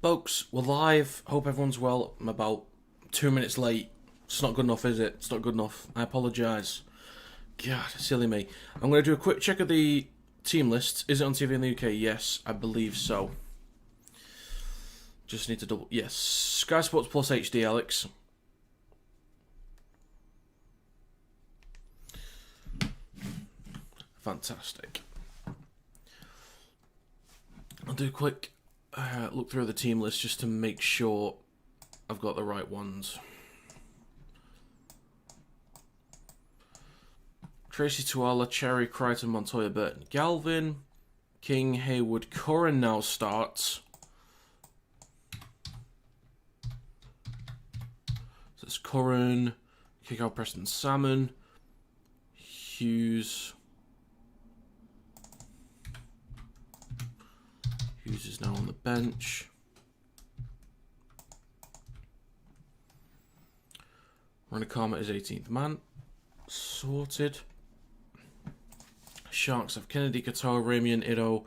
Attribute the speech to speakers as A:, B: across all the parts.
A: Folks, we're live. Hope everyone's well. I'm about 2 minutes late. It's not good enough, is it? It's not good enough. I apologise. God, silly me. I'm going to do a quick check of the team list. Is it on TV in the UK? Yes, I believe so. Just need to double... Yes. Sky Sports Plus HD, Alex. Fantastic. I'll do a quick look through the team list just to make sure I've got the right ones. Tracy Tuala, Cherry, Crichton, Montoya, Burton, Galvin, King, Hayward, Curran now starts. So it's Curran, kickoff, Preston, Salmon, Hughes. Hughes is now on the bench. Ranakama is 18th man. Sorted. Sharks have Kennedy, Katoa, Ramian, Ido,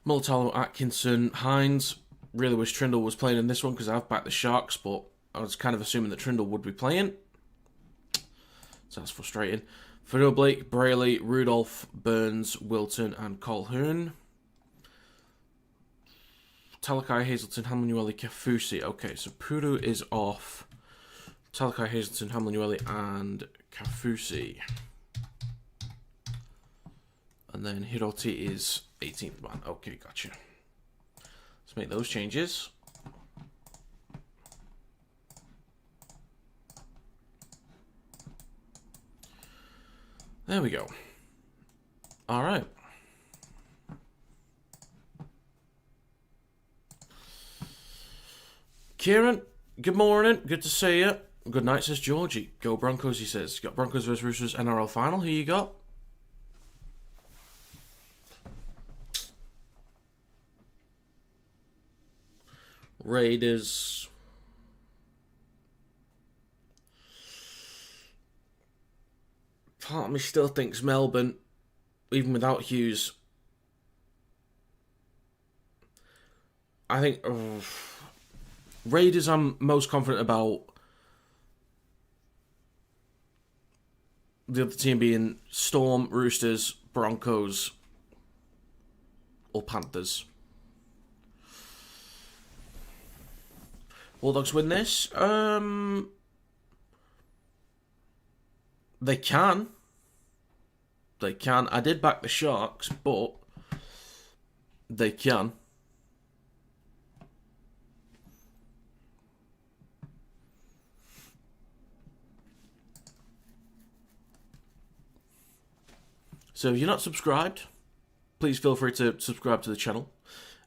A: Multalo, Atkinson, Hines. Really wish Trindle was playing in this one because I've backed the Sharks, but I was kind of assuming that Trindle would be playing. So that's frustrating. Fidel Blake, Brayley, Rudolph, Burns, Wilton, and Colquhoun. Talakai, Hazleton, Hamlin-Ueli, Kafusi. Okay, so Puru is off. Talakai, Hazleton, Hamlin-Ueli, and Kafusi. And then Hiroti is 18th man. Okay, gotcha. Let's make those changes. There we go. All right. Kieran, good morning. Good to see you. Good night, says Georgie. Go Broncos, he says. You got Broncos versus Roosters NRL final. Who you got? Raiders. Part of me still thinks Melbourne, even without Hughes. I think... Raiders I'm most confident about. The other team being Storm, Roosters, Broncos, or Panthers. Bulldogs win this? They can. They can. I did back the Sharks, but they can. So if you're not subscribed, please feel free to subscribe to the channel.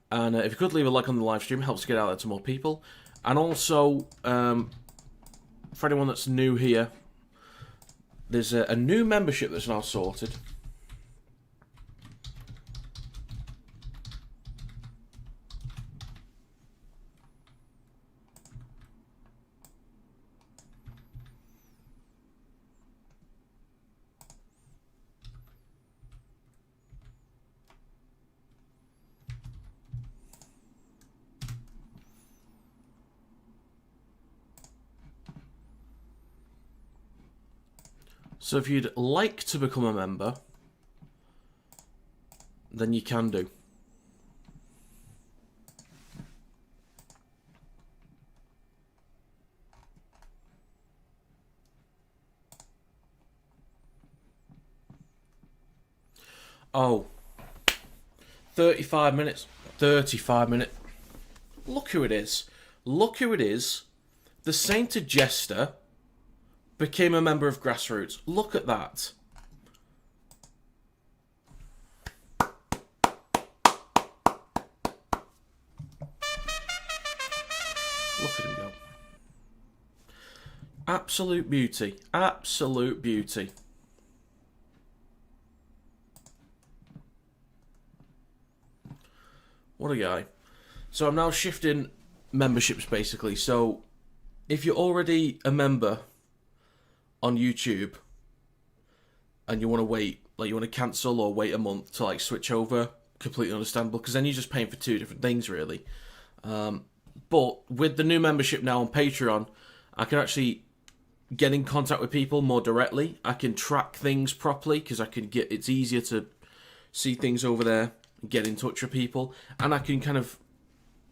A: And if you could leave a like on the live stream, it helps get out there to more people. And also, for anyone that's new here, there's a new membership that's now sorted. So if you'd like to become a member, then you can do. Oh, 35 minutes. 35 minutes. Look who it is. Look who it is. The Sainted Jester became a member of Grassroots. Look at that. Look at him go. Absolute beauty. Absolute beauty. What a guy. So I'm now shifting memberships basically. So if you're already a member on YouTube and you want to wait, like you want to cancel or wait a month to like switch over, completely understandable, because then you're just paying for two different things really. But with the new membership now on Patreon, I can actually get in contact with people more directly. I can track things properly because it's easier to see things over there and get in touch with people. And I can kind of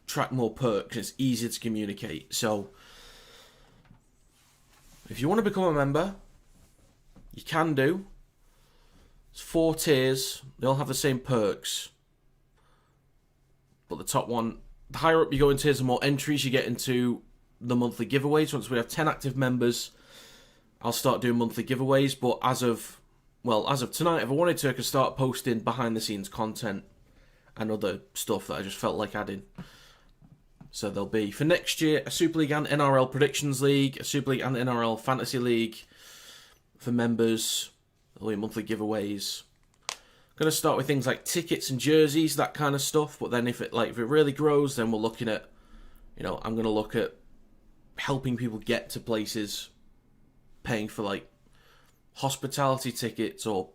A: track more perks. It's easier to communicate. So if you want to become a member, you can do. It's 4 tiers. They all have the same perks. But the top one, the higher up you go in tiers, the more entries you get into the monthly giveaways. Once we have 10 active members, I'll start doing monthly giveaways. But as of tonight, if I wanted to, I could start posting behind the scenes content and other stuff that I just felt like adding. So there'll be, for next year, a Super League and NRL Predictions League, a Super League and NRL Fantasy League for members. There'll be monthly giveaways. Going to start with things like tickets and jerseys, that kind of stuff. But then if it really grows, then we're looking at, I'm going to look at helping people get to places, paying for like hospitality tickets or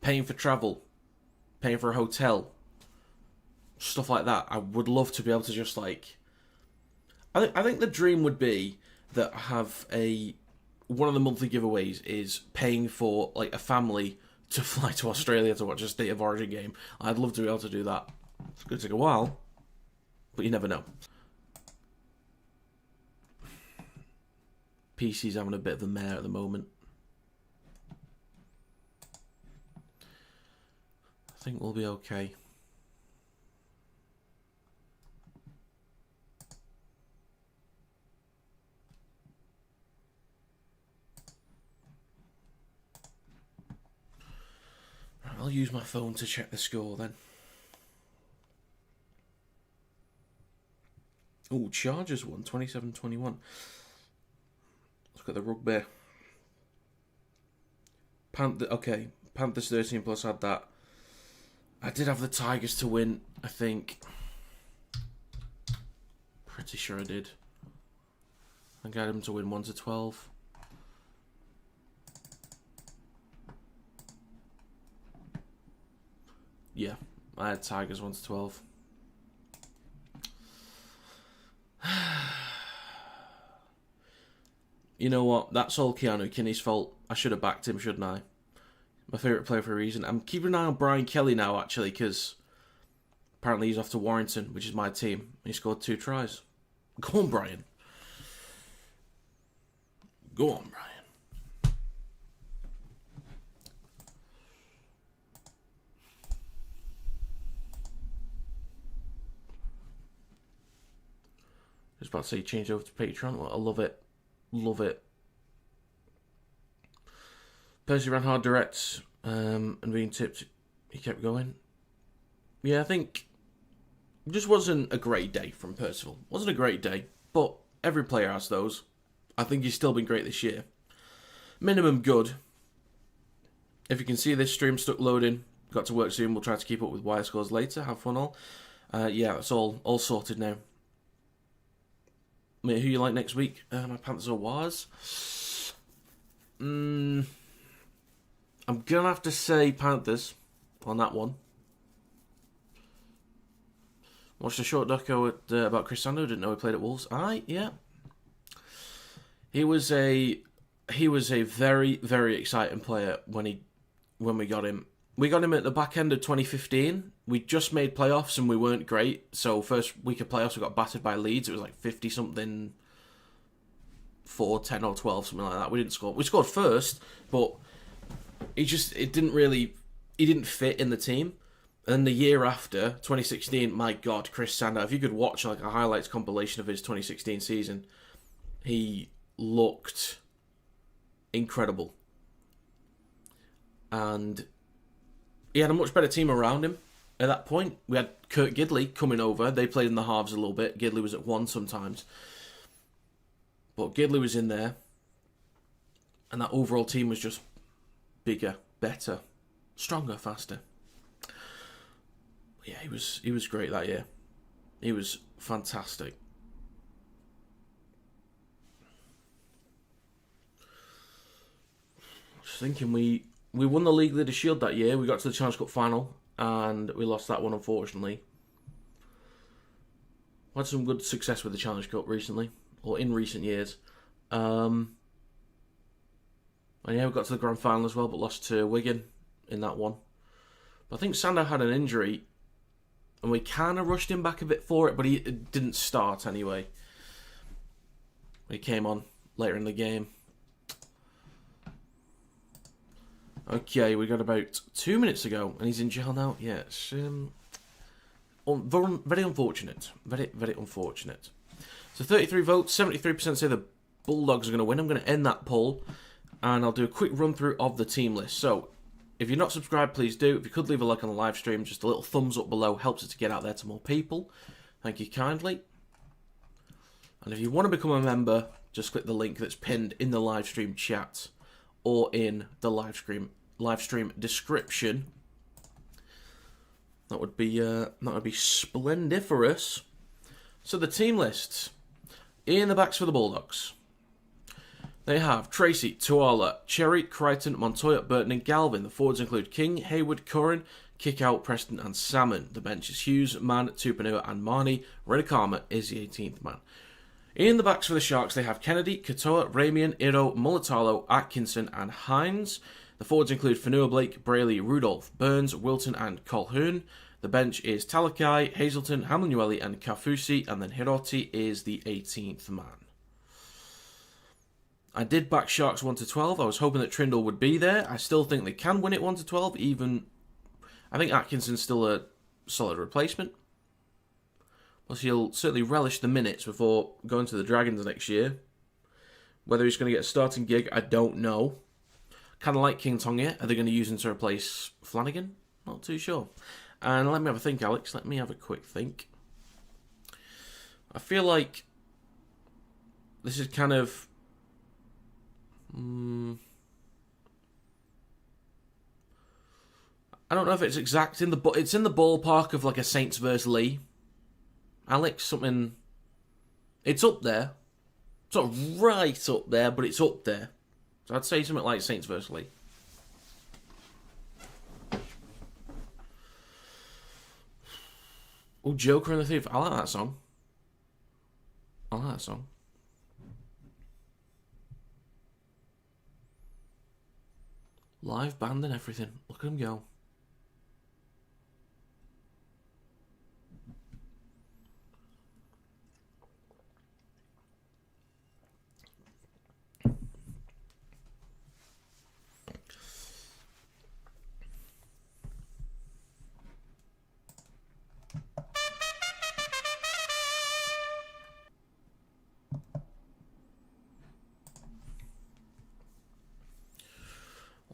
A: paying for travel, paying for a hotel, stuff like that. I would love to be able to just like, I think the dream would be that I have one of the monthly giveaways is paying for like a family to fly to Australia to watch a State of Origin game. I'd love to be able to do that. It's going to take a while, but you never know. PC's having a bit of a mare at the moment. I think we'll be okay. Right, I'll use my phone to check the score then. Oh, Chargers won 27-21. Look at the rugby. Panthers 13 plus had that. I did have the Tigers to win, I think. Pretty sure I did. I got them to win 1-12. Yeah, I had Tigers 1-12. You know what? That's all Keanu Kinney's fault. I should have backed him, shouldn't I? My favourite player for a reason. I'm keeping an eye on Brian Kelly now, actually, because apparently he's off to Warrington, which is my team. He scored 2 tries. Go on, Brian. Go on, Brian. Just about to say change over to Patreon. Well, I love it. Love it. Percy ran hard direct and being tipped, he kept going. Yeah, I think it just wasn't a great day from Percival. Wasn't a great day, but every player has those. I think he's still been great this year. Minimum good. If you can see this stream stuck loading, got to work soon. We'll try to keep up with wire scores later. Have fun all. Yeah, that's all sorted now. Mate, who you like next week? My Panthers or Wars? I'm going to have to say Panthers on that one. Watched a short doco about Chris Sando. Didn't know he played at Wolves. Yeah. He was a very, very exciting player when we got him. We got him at the back end of 2015. We just made playoffs and we weren't great. So first week of playoffs we got battered by Leeds. It was like 50-something, 4, 10 or 12, something like that. We didn't score. We scored first, but he didn't fit in the team. And the year after, 2016, my God, Chris Sander, if you could watch like a highlights compilation of his 2016 season, he looked incredible. And he had a much better team around him at that point. We had Kurt Gidley coming over. They played in the halves a little bit. Gidley was at 1 sometimes. But Gidley was in there. And that overall team was just bigger, better, stronger, faster. Yeah, he was great that year. He was fantastic. Just thinking we won the League Leader Shield that year. We got to the Challenge Cup final and we lost that one, unfortunately. Had some good success with the Challenge Cup recently, or in recent years. And yeah, we got to the grand final as well, but lost to Wigan in that one. But I think Sandow had an injury, and we kind of rushed him back a bit for it, but he didn't start anyway. He came on later in the game. Okay, we got about 2 minutes to go, and he's in jail now. Yeah, it's very unfortunate. Very, very unfortunate. So 33 votes, 73% say the Bulldogs are going to win. I'm going to end that poll, and I'll do a quick run through of the team list. So, if you're not subscribed, please do. If you could leave a like on the live stream, just a little thumbs up below helps it to get out there to more people. Thank you kindly. And if you want to become a member, just click the link that's pinned in the live stream chat or in the live stream description. That would be splendiferous. So the team lists in the backs for the Bulldogs. They have Tracy, Tuala, Cherry, Crichton, Montoya, Burton and Galvin. The forwards include King, Hayward, Curran, Kickout, Preston and Salmon. The bench is Hughes, Mann, Tupanua and Marnie. Redekama is the 18th man. In the backs for the Sharks, they have Kennedy, Katoa, Ramian, Iro, Mulatalo, Atkinson and Hines. The forwards include Fanua, Blake, Brayley, Rudolph, Burns, Wilton and Colquhoun. The bench is Talakai, Hazelton, Hamlinueli and Kafusi, and then Hiroti is the 18th man. I did back Sharks 1-12. I was hoping that Trindle would be there. I still think they can win it 1-12, even... I think Atkinson's still a solid replacement. Plus, he'll certainly relish the minutes before going to the Dragons next year. Whether he's going to get a starting gig, I don't know. Kind of like King Tonga. Are they going to use him to replace Flanagan? Not too sure. And let me have a think, Alex. Let me have a quick think. I feel like this is kind of... I don't know if it's exact in the... It's in the ballpark of like a Saints versus Lee. Alex, something... It's up there. It's not right up there, but it's up there. So I'd say something like Saints versus Lee. Oh, Joker and the Thief. I like that song. I like that song. Live band and everything. Look at him go.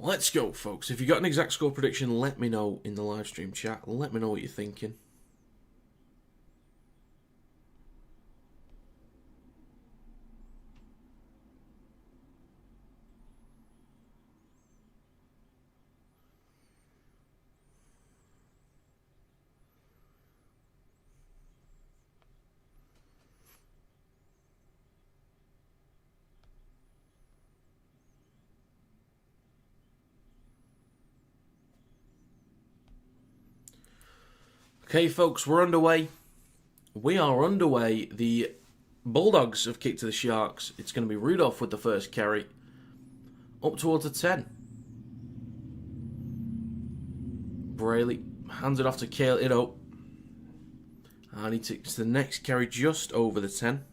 A: Let's go, folks. If you got an exact score prediction, let me know in the live stream chat. Let me know what you're thinking. Okay, folks, we're underway. We are underway. The Bulldogs have kicked to the Sharks. It's going to be Rudolph with the first carry. Up towards a 10. Brayley hands it off to Cale Ido. And he takes the next carry just over the 10.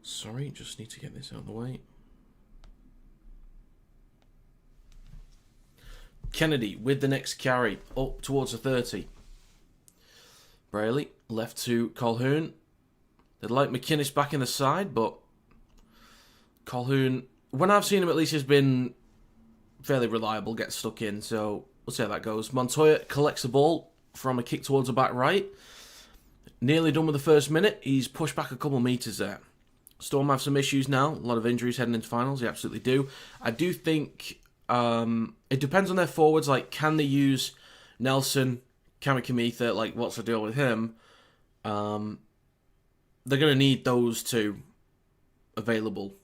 A: Sorry, just need to get this out of the way. Kennedy with the next carry up towards the 30. Brayley left to Colquhoun. They'd like McInnes back in the side, but Colquhoun, when I've seen him at least, has been fairly reliable, gets stuck in, so we'll see how that goes. Montoya collects the ball from a kick towards the back right. Nearly done with the first minute. He's pushed back a couple of metres there. Storm have some issues now. A lot of injuries heading into finals. They absolutely do. I do think... it depends on their forwards. Like, can they use Nelson, Kamikamitha? Like, what's the deal with him? They're going to need those two available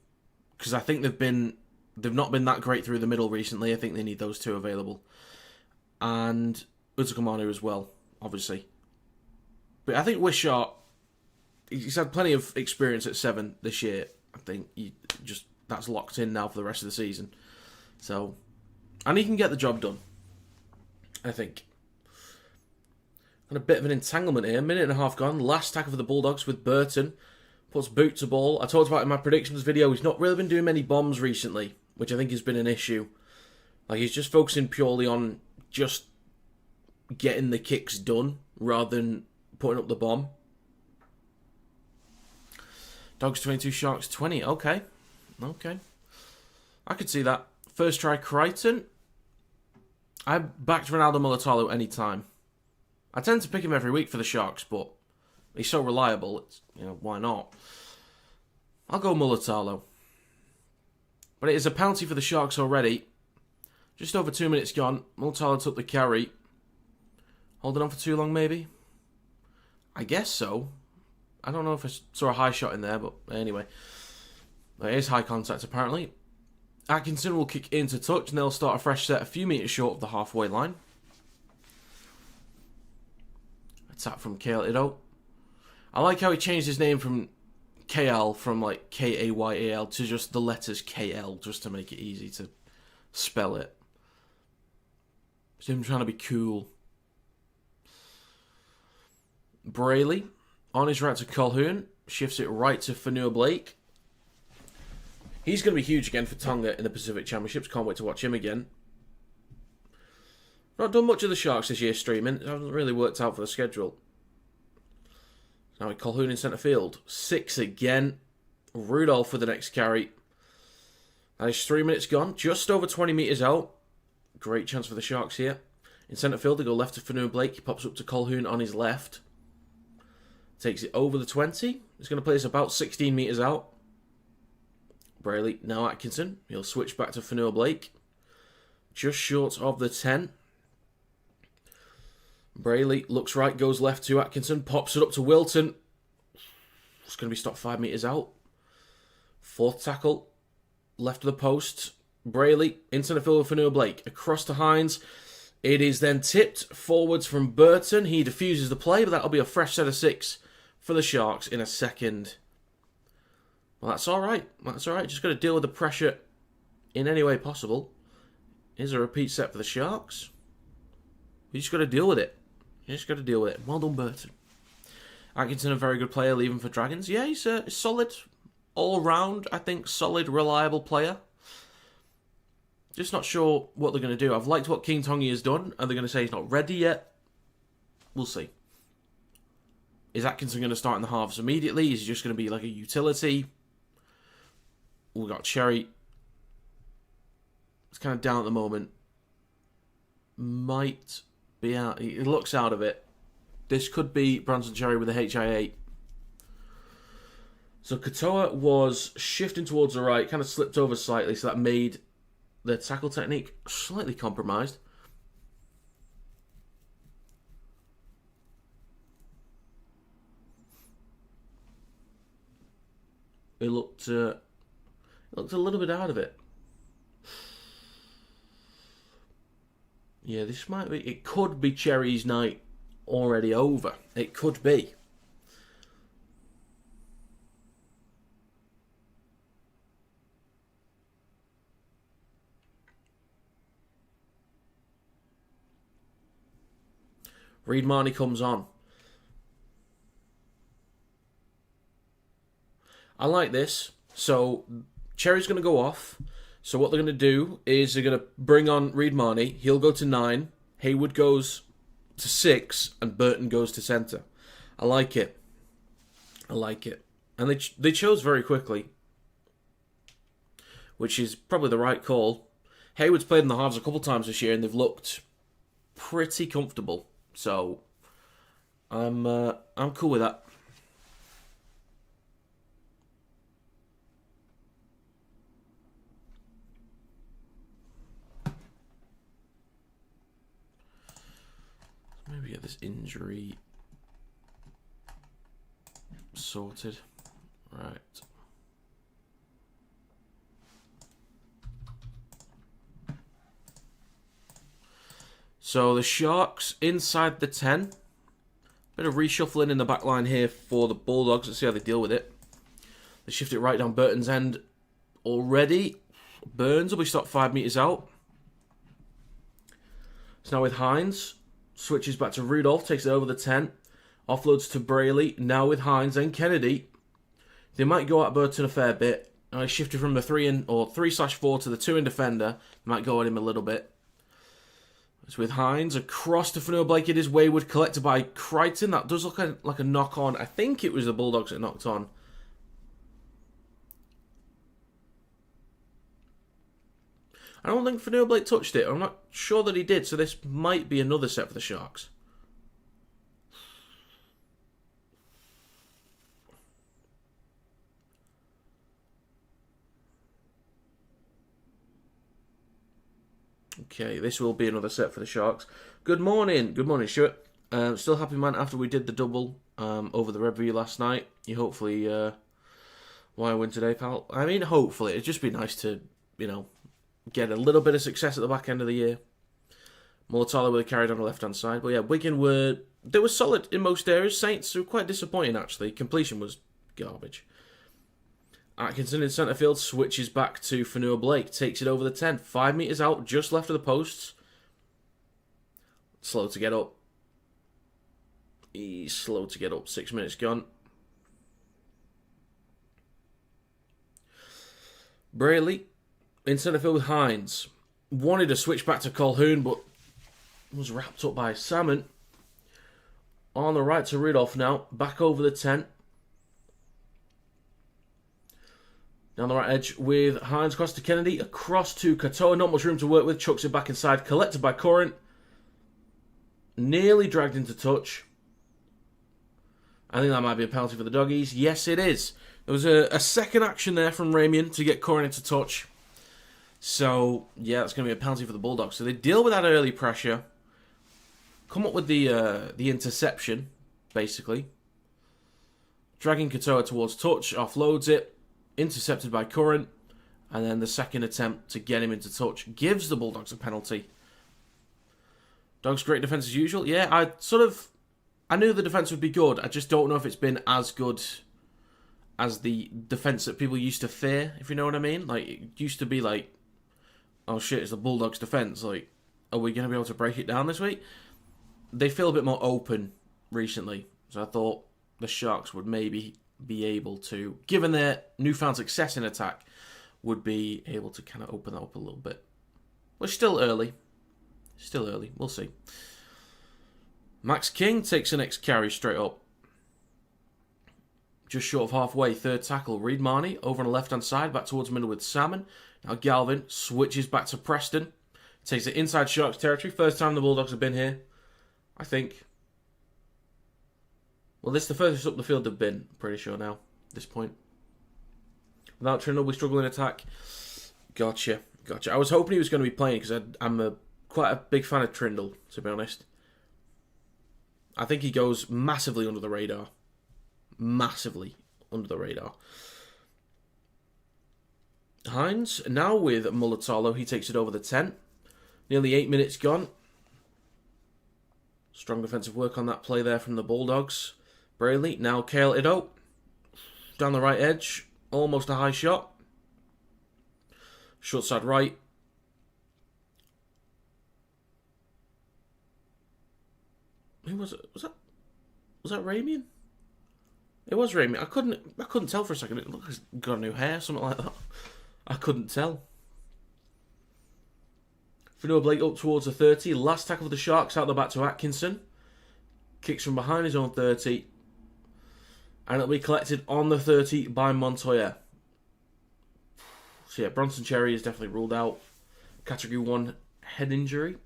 A: because I think they've not been that great through the middle recently. I think they need those two available, and Utakamanu as well, obviously. But I think Wishart, he's had plenty of experience at 7 this year. I think that's locked in now for the rest of the season. So, and he can get the job done, I think. And a bit of an entanglement here. Minute and a half gone. Last tackle for the Bulldogs with Burton. Puts boot to ball. I talked about it in my predictions video. He's not really been doing many bombs recently, which I think has been an issue. Like, he's just focusing purely on just getting the kicks done rather than putting up the bomb. Dogs 22, Sharks 20. Okay. I could see that. First try, Crichton. I backed Ronaldo Mulitalo any time. I tend to pick him every week for the Sharks, but he's so reliable. It's, why not? I'll go Mulitalo. But it is a penalty for the Sharks already. Just over 2 minutes gone. Mulitalo took the carry. Holding on for too long, maybe? I guess so. I don't know if I saw a high shot in there, but anyway. It is high contact, apparently. Atkinson will kick into touch, and they'll start a fresh set a few metres short of the halfway line. Attack from KL Ido. I like how he changed his name from KL, from like Kayal, to just the letters KL, just to make it easy to spell it. It's him trying to be cool. Brayley, on his right to Colquhoun, shifts it right to Fanua Blake. He's going to be huge again for Tonga in the Pacific Championships. Can't wait to watch him again. Not done much of the Sharks this year streaming. It hasn't really worked out for the schedule. Now with Colquhoun in centre field. 6 again. Rudolph for the next carry. That is 3 minutes gone. Just over 20 metres out. Great chance for the Sharks here. In centre field, they go left to Fanua Blake. He pops up to Colquhoun on his left. Takes it over the 20. He's going to play this about 16 metres out. Brayley, now Atkinson. He'll switch back to Fanua Blake. Just short of the 10. Brayley looks right, goes left to Atkinson. Pops it up to Wilton. It's going to be stopped 5 metres out. Fourth tackle. Left of the post. Brayley into the field with Fanua Blake. Across to Hines. It is then tipped forwards from Burton. He defuses the play, but that'll be a fresh set of 6 for the Sharks in a second. Well, that's all right. Just got to deal with the pressure in any way possible. Here's a repeat set for the Sharks. You just got to deal with it. Well done, Burton. Atkinson, a very good player, leaving for Dragons. Yeah, he's a solid, all-round, I think, solid, reliable player. Just not sure what they're going to do. I've liked what King Tongi has done. Are they going to say he's not ready yet? We'll see. Is Atkinson going to start in the halves immediately? Is he just going to be like a utility? We've got Cherry. It's kind of down at the moment. Might be out. He looks out of it. This could be Bronson Cherry with a HI8. So Katoa was shifting towards the right, kind of slipped over slightly, so that made the tackle technique slightly compromised. It looked a little bit out of it. Yeah, this might be... It could be Cherry's night already over. It could be. Reid Marnie comes on. I like this. So, Cherry's going to go off. So what they're going to do is they're going to bring on Reid Marnie. He'll go to 9. Haywood goes to 6. And Burton goes to centre. I like it. And they chose very quickly. Which is probably the right call. Haywood's played in the halves a couple times this year and they've looked pretty comfortable. So, I'm cool with that. Maybe get this injury sorted. Right. So the Sharks inside the 10. Bit of reshuffling in the back line here for the Bulldogs. Let's see how they deal with it. They shift it right down Burton's end already. Burns will be stopped 5 metres out. It's now with Hines. Switches back to Rudolph. Takes it over the 10. Offloads to Brayley. Now with Hines and Kennedy. They might go at Burton a fair bit. I shifted from the 3/4 to the 2 in defender. Might go at him a little bit. It's with Hines across to Fanua Blake. It is wayward, collected by Crichton. That does look like a knock on. I think it was the Bulldogs that knocked on. I don't think Fanua Blake touched it. I'm not sure that he did, so this might be another set for the Sharks. Okay, this will be another set for the Sharks. Good morning. Good morning, Stuart. Still happy, man, after we did the double over the review last night. You hopefully why win today, pal? I mean, hopefully. It'd just be nice to, get a little bit of success at the back end of the year. Mulatalo would have carried on the left-hand side. But yeah, Wigan were solid in most areas. Saints were quite disappointing, actually. Completion was garbage. Atkinson in centre field switches back to Fanua Blake. Takes it over the 10. 5 metres out, just left of the posts. Slow to get up. He's slow to get up. 6 minutes gone. Brayley in centre field with Hines. Wanted to switch back to Colquhoun, but was wrapped up by Salmon. On the right to Rudolph now. Back over the 10. Down the right edge with Hines across to Kennedy. Across to Katoa. Not much room to work with. Chucks it back inside. Collected by Curran. Nearly dragged into touch. I think that might be a penalty for the Doggies. Yes, it is. There was a second action there from Ramian to get Curran into touch. So, yeah, it's going to be a penalty for the Bulldogs. So they deal with that early pressure. Come up with the interception, basically. Dragging Katoa towards touch. Offloads it. Intercepted by Curran. And then the second attempt to get him into touch gives the Bulldogs a penalty. Dogs great defence as usual. Yeah, I knew the defence would be good. I just don't know if it's been as good as the defence that people used to fear, if you know what I mean. Like, it used to be like, oh shit, it's the Bulldogs defence. Like, are we going to be able to break it down this week? They feel a bit more open recently. So I thought the Sharks would maybe be able to, given their newfound success in attack, would be able to kind of open that up a little bit. We're still early. Still early. We'll see. Max King takes the next carry straight up. Just short of halfway. Third tackle. Reed Marnie over on the left-hand side. Back towards middle with Salmon. Now Galvin switches back to Preston. Takes it inside Sharks territory. First time the Bulldogs have been here, I think. Well, this is the furthest up the field they've been. Pretty sure now. At this point. Without Trindle, we struggle in attack. Gotcha. I was hoping he was going to be playing because I'm quite a big fan of Trindle, to be honest. I think he goes massively under the radar. Massively under the radar. Hines, now with Mulatalo, he takes it over the 10. Nearly 8 minutes gone. Strong defensive work on that play there from the Bulldogs. Brayley, now Kale Ido. Down the right edge. Almost a high shot. Short side right. Who was it? Was that Ramian? It was Ramian. I couldn't tell for a second. It looked like he's got a new hair, something like that. I couldn't tell. Fanua Blake up towards the 30. Last tackle for the Sharks out the back to Atkinson. Kicks from behind his own 30. And it'll be collected on the 30 by Montoya. So yeah, Bronson Cherry is definitely ruled out. Category 1 head injury.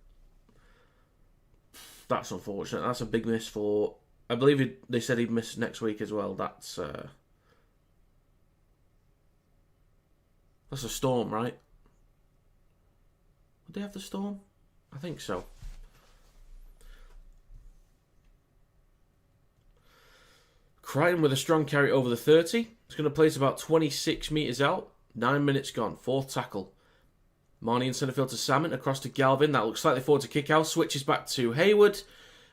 A: That's unfortunate. That's a big miss for... I believe they said he'd miss next week as well. That's a Storm, right? Would they have the Storm? I think so. Crichton with a strong carry over the 30. It's going to place about 26 metres out. 9 minutes gone. Fourth tackle. Marnie in centre field to Salmon. Across to Galvin. That looks slightly forward to kick out. Switches back to Hayward.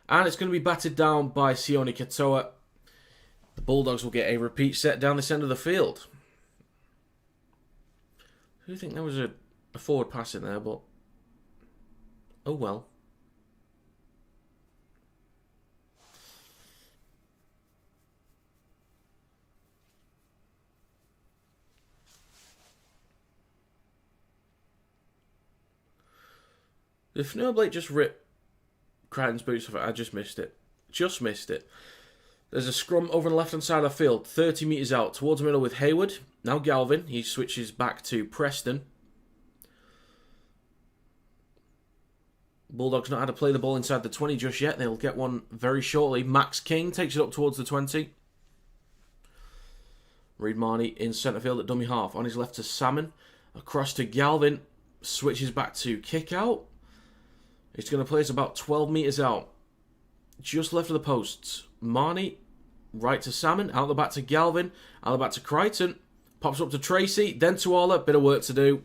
A: And it's going to be batted down by Sione Katoa. The Bulldogs will get a repeat set down this end of the field. I do think there was a forward pass in there, but oh well. If Noah Blake just ripped Crichton's boots off it, I just missed it. Just missed it. There's a scrum over on the left-hand side of the field, 30 metres out, towards the middle with Hayward. Now Galvin, he switches back to Preston. Bulldogs not had to play the ball inside the 20 just yet. They'll get one very shortly. Max King takes it up towards the 20. Reid Marnie in centre field at dummy half. On his left to Salmon. Across to Galvin. Switches back to kick out. He's going to place about 12 metres out. Just left of the posts. Marnie, right to Salmon. Out the back to Galvin. Out the back to Crichton. Pops up to Tracy. Then to Orla. Bit of work to do.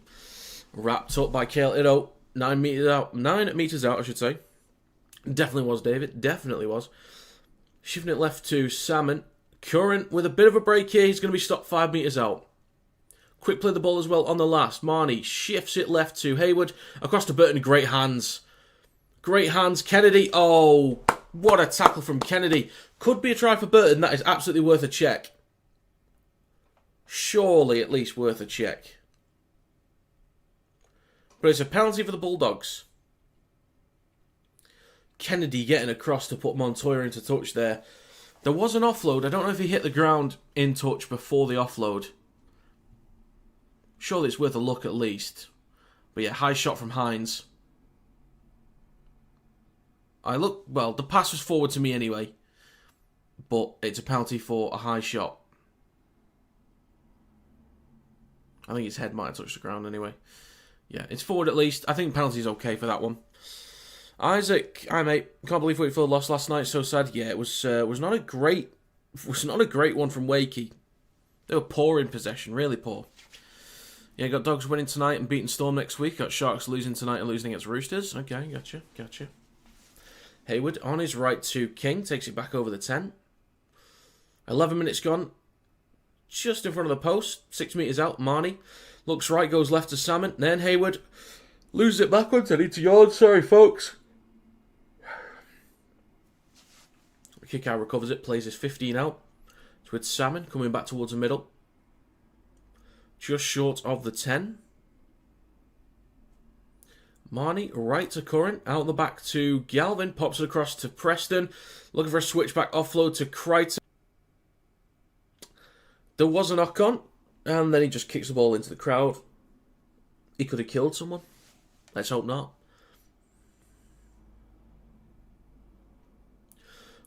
A: Wrapped up by Cale Iddo. 9 metres out. 9 metres out, I should say. Definitely was, David. Definitely was. Shifting it left to Salmon. Curran with a bit of a break here. He's going to be stopped 5 metres out. Quick play the ball as well on the last. Marnie shifts it left to Hayward. Across to Burton. Great hands. Great hands. Kennedy. Oh, what a tackle from Kennedy. Could be a try for Burton. That is absolutely worth a check. Surely at least worth a check. But it's a penalty for the Bulldogs. Kennedy getting across to put Montoya into touch there. There was an offload. I don't know if he hit the ground in touch before the offload. Surely it's worth a look at least. But yeah, high shot from Hines. Well, the pass was forward to me anyway. But it's a penalty for a high shot. I think his head might have touched the ground anyway. Yeah, it's forward at least. I think penalty's okay for that one. Isaac, hi mate. Can't believe Wakefield lost last night. So sad. Yeah, it was not a great one from Wakey. They were poor in possession, really poor. Yeah, got Dogs winning tonight and beating Storm next week. Got Sharks losing tonight and losing against Roosters. Okay, gotcha. Hayward on his right to King, takes it back over the 10. 11 minutes gone. Just in front of the post, 6 metres out. Marnie looks right, goes left to Salmon. Then Hayward loses it backwards. I need to yawn. Sorry, folks. Kick out recovers it, plays his 15 out. It's with Salmon coming back towards the middle. Just short of the 10. Marnie right to Curran. Out the back to Galvin. Pops it across to Preston. Looking for a switchback offload to Crichton. There was a knock on. And then he just kicks the ball into the crowd. He could have killed someone. Let's hope not.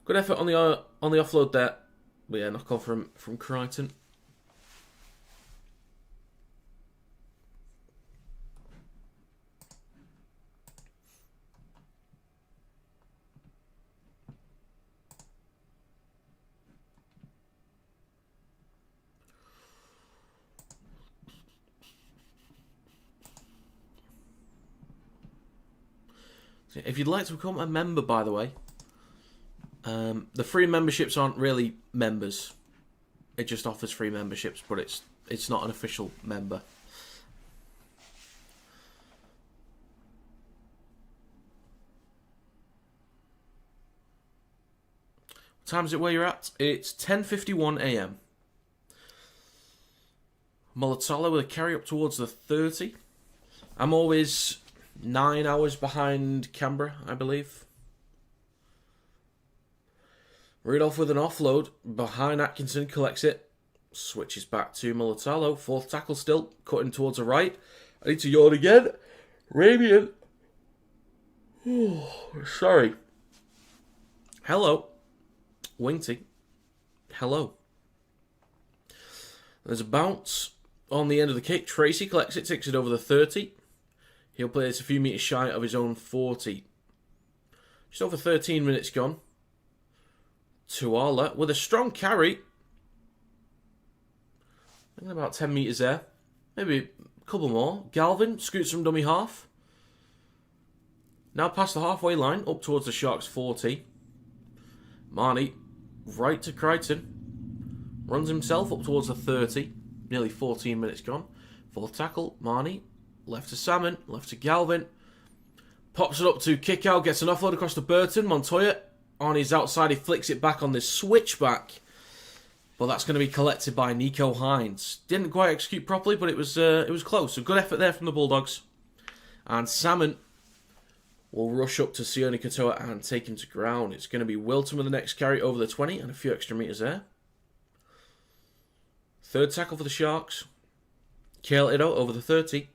A: Good effort on the offload there. But yeah, knock on from Crichton. If you'd like to become a member, by the way, the free memberships aren't really members. It just offers free memberships, but it's not an official member. What time is it where you're at? It's 10:51 a.m. Mulatalo with a carry up towards the 30. I'm always 9 hours behind Canberra, I believe. Rudolph with an offload. Behind Atkinson, collects it. Switches back to Mulatalo. Fourth tackle still. Cutting towards the right. I need to yawn again. Ramian. Sorry. Hello. Winty. Hello. There's a bounce on the end of the kick. Tracy collects it, takes it over the 30. He'll play this a few metres shy of his own 40. Just over 13 minutes gone. Tuala with a strong carry. I think about 10 metres there. Maybe a couple more. Galvin scoots from dummy half. Now past the halfway line, up towards the Sharks 40. Marnie, right to Crichton. Runs himself up towards the 30. Nearly 14 minutes gone. Fourth tackle, Marnie. Left to Salmon. Left to Galvin. Pops it up to kick out. Gets an offload across to Burton. Montoya on his outside. He flicks it back on this switchback. But that's going to be collected by Nicho Hynes. Didn't quite execute properly, but it was close. A good effort there from the Bulldogs. And Salmon will rush up to Sione Katoa and take him to ground. It's going to be Wilton with the next carry over the 20 and a few extra metres there. Third tackle for the Sharks. Kale Ido over the 30.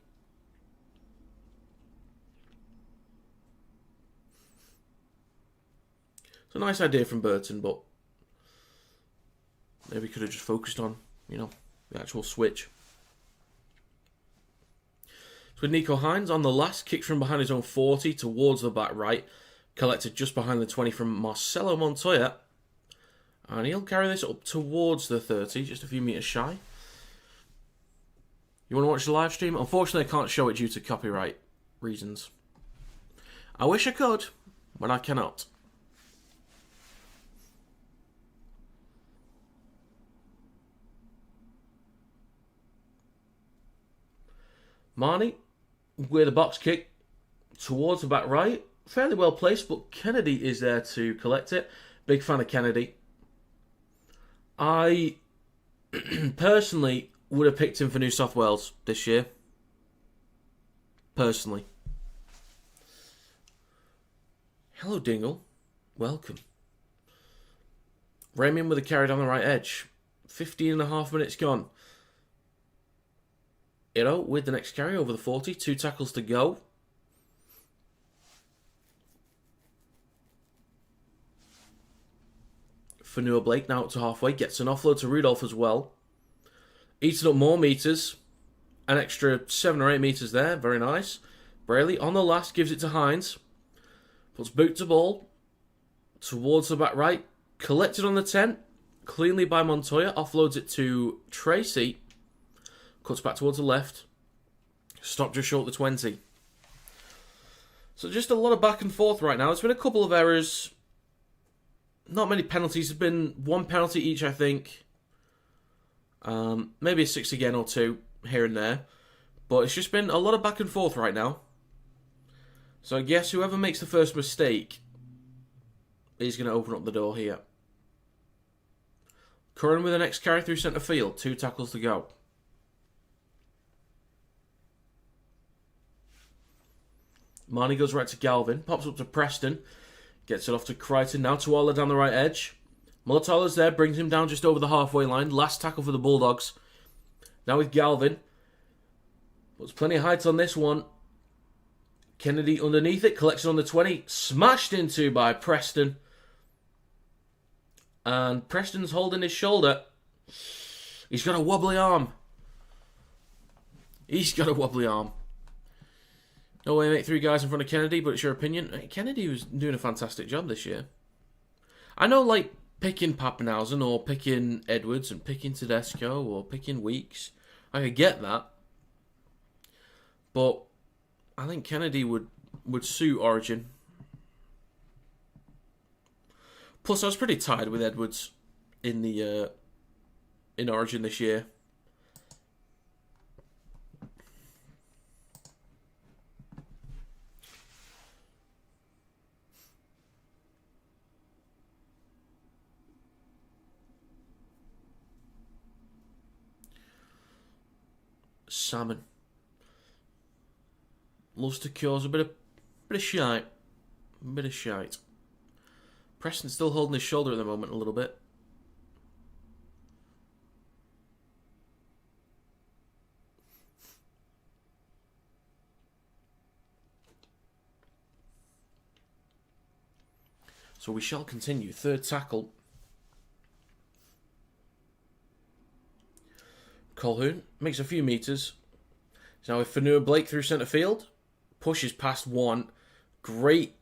A: It's a nice idea from Burton, but maybe could have just focused on, the actual switch. So with Nicho Hynes on the last, kicked from behind his own 40 towards the back right. Collected just behind the 20 from Marcelo Montoya. And he'll carry this up towards the 30, just a few metres shy. You want to watch the live stream? Unfortunately, I can't show it due to copyright reasons. I wish I could, but I cannot. Marnie with a box kick towards the back right. Fairly well placed, but Kennedy is there to collect it. Big fan of Kennedy. I personally would have picked him for New South Wales this year. Personally. Hello, Dingle. Welcome. Ramian with a carry down the right edge. 15.5 minutes gone. Iro with the next carry over the 40. 2 tackles to go. Fanua Blake now up to halfway. Gets an offload to Rudolph as well. Eating up more metres. An extra 7 or 8 metres there. Very nice. Brayley on the last gives it to Hynes. Puts boot to ball. Towards the back right. Collected on the 10. Cleanly by Montoya. Offloads it to Tracy. Cuts back towards the left. Stopped just short of the 20. So just a lot of back and forth right now. There's been a couple of errors. Not many penalties. There's been 1 penalty each, I think. Maybe a 6 again or 2 here and there. But it's just been a lot of back and forth right now. So I guess whoever makes the first mistake is going to open up the door here. Curran with the next carry through centre field. 2 tackles to go. Marnie goes right to Galvin. Pops up to Preston. Gets it off to Crichton. Now to Waller down the right edge. Mulatala's there. Brings him down just over the halfway line. Last tackle for the Bulldogs. Now with Galvin. Puts plenty of height on this one. Kennedy underneath it. Collects it on the 20. Smashed into by Preston. And Preston's holding his shoulder. He's got a wobbly arm. He's got a wobbly arm. No way, mate. 3 guys in front of Kennedy, but it's your opinion. Kennedy was doing a fantastic job this year. I know, like, picking Pappenhausen or picking Edwards and picking Tedesco or picking Weeks. I could get that. But I think Kennedy would suit Origin. Plus, I was pretty tired with Edwards in Origin this year. Salmon loves to cause a bit of shite. Preston's still holding his shoulder at the moment a little bit. So we shall continue. Third tackle. Colquhoun makes a few metres. Now with Fanua Blake through centre field. Pushes past one. Great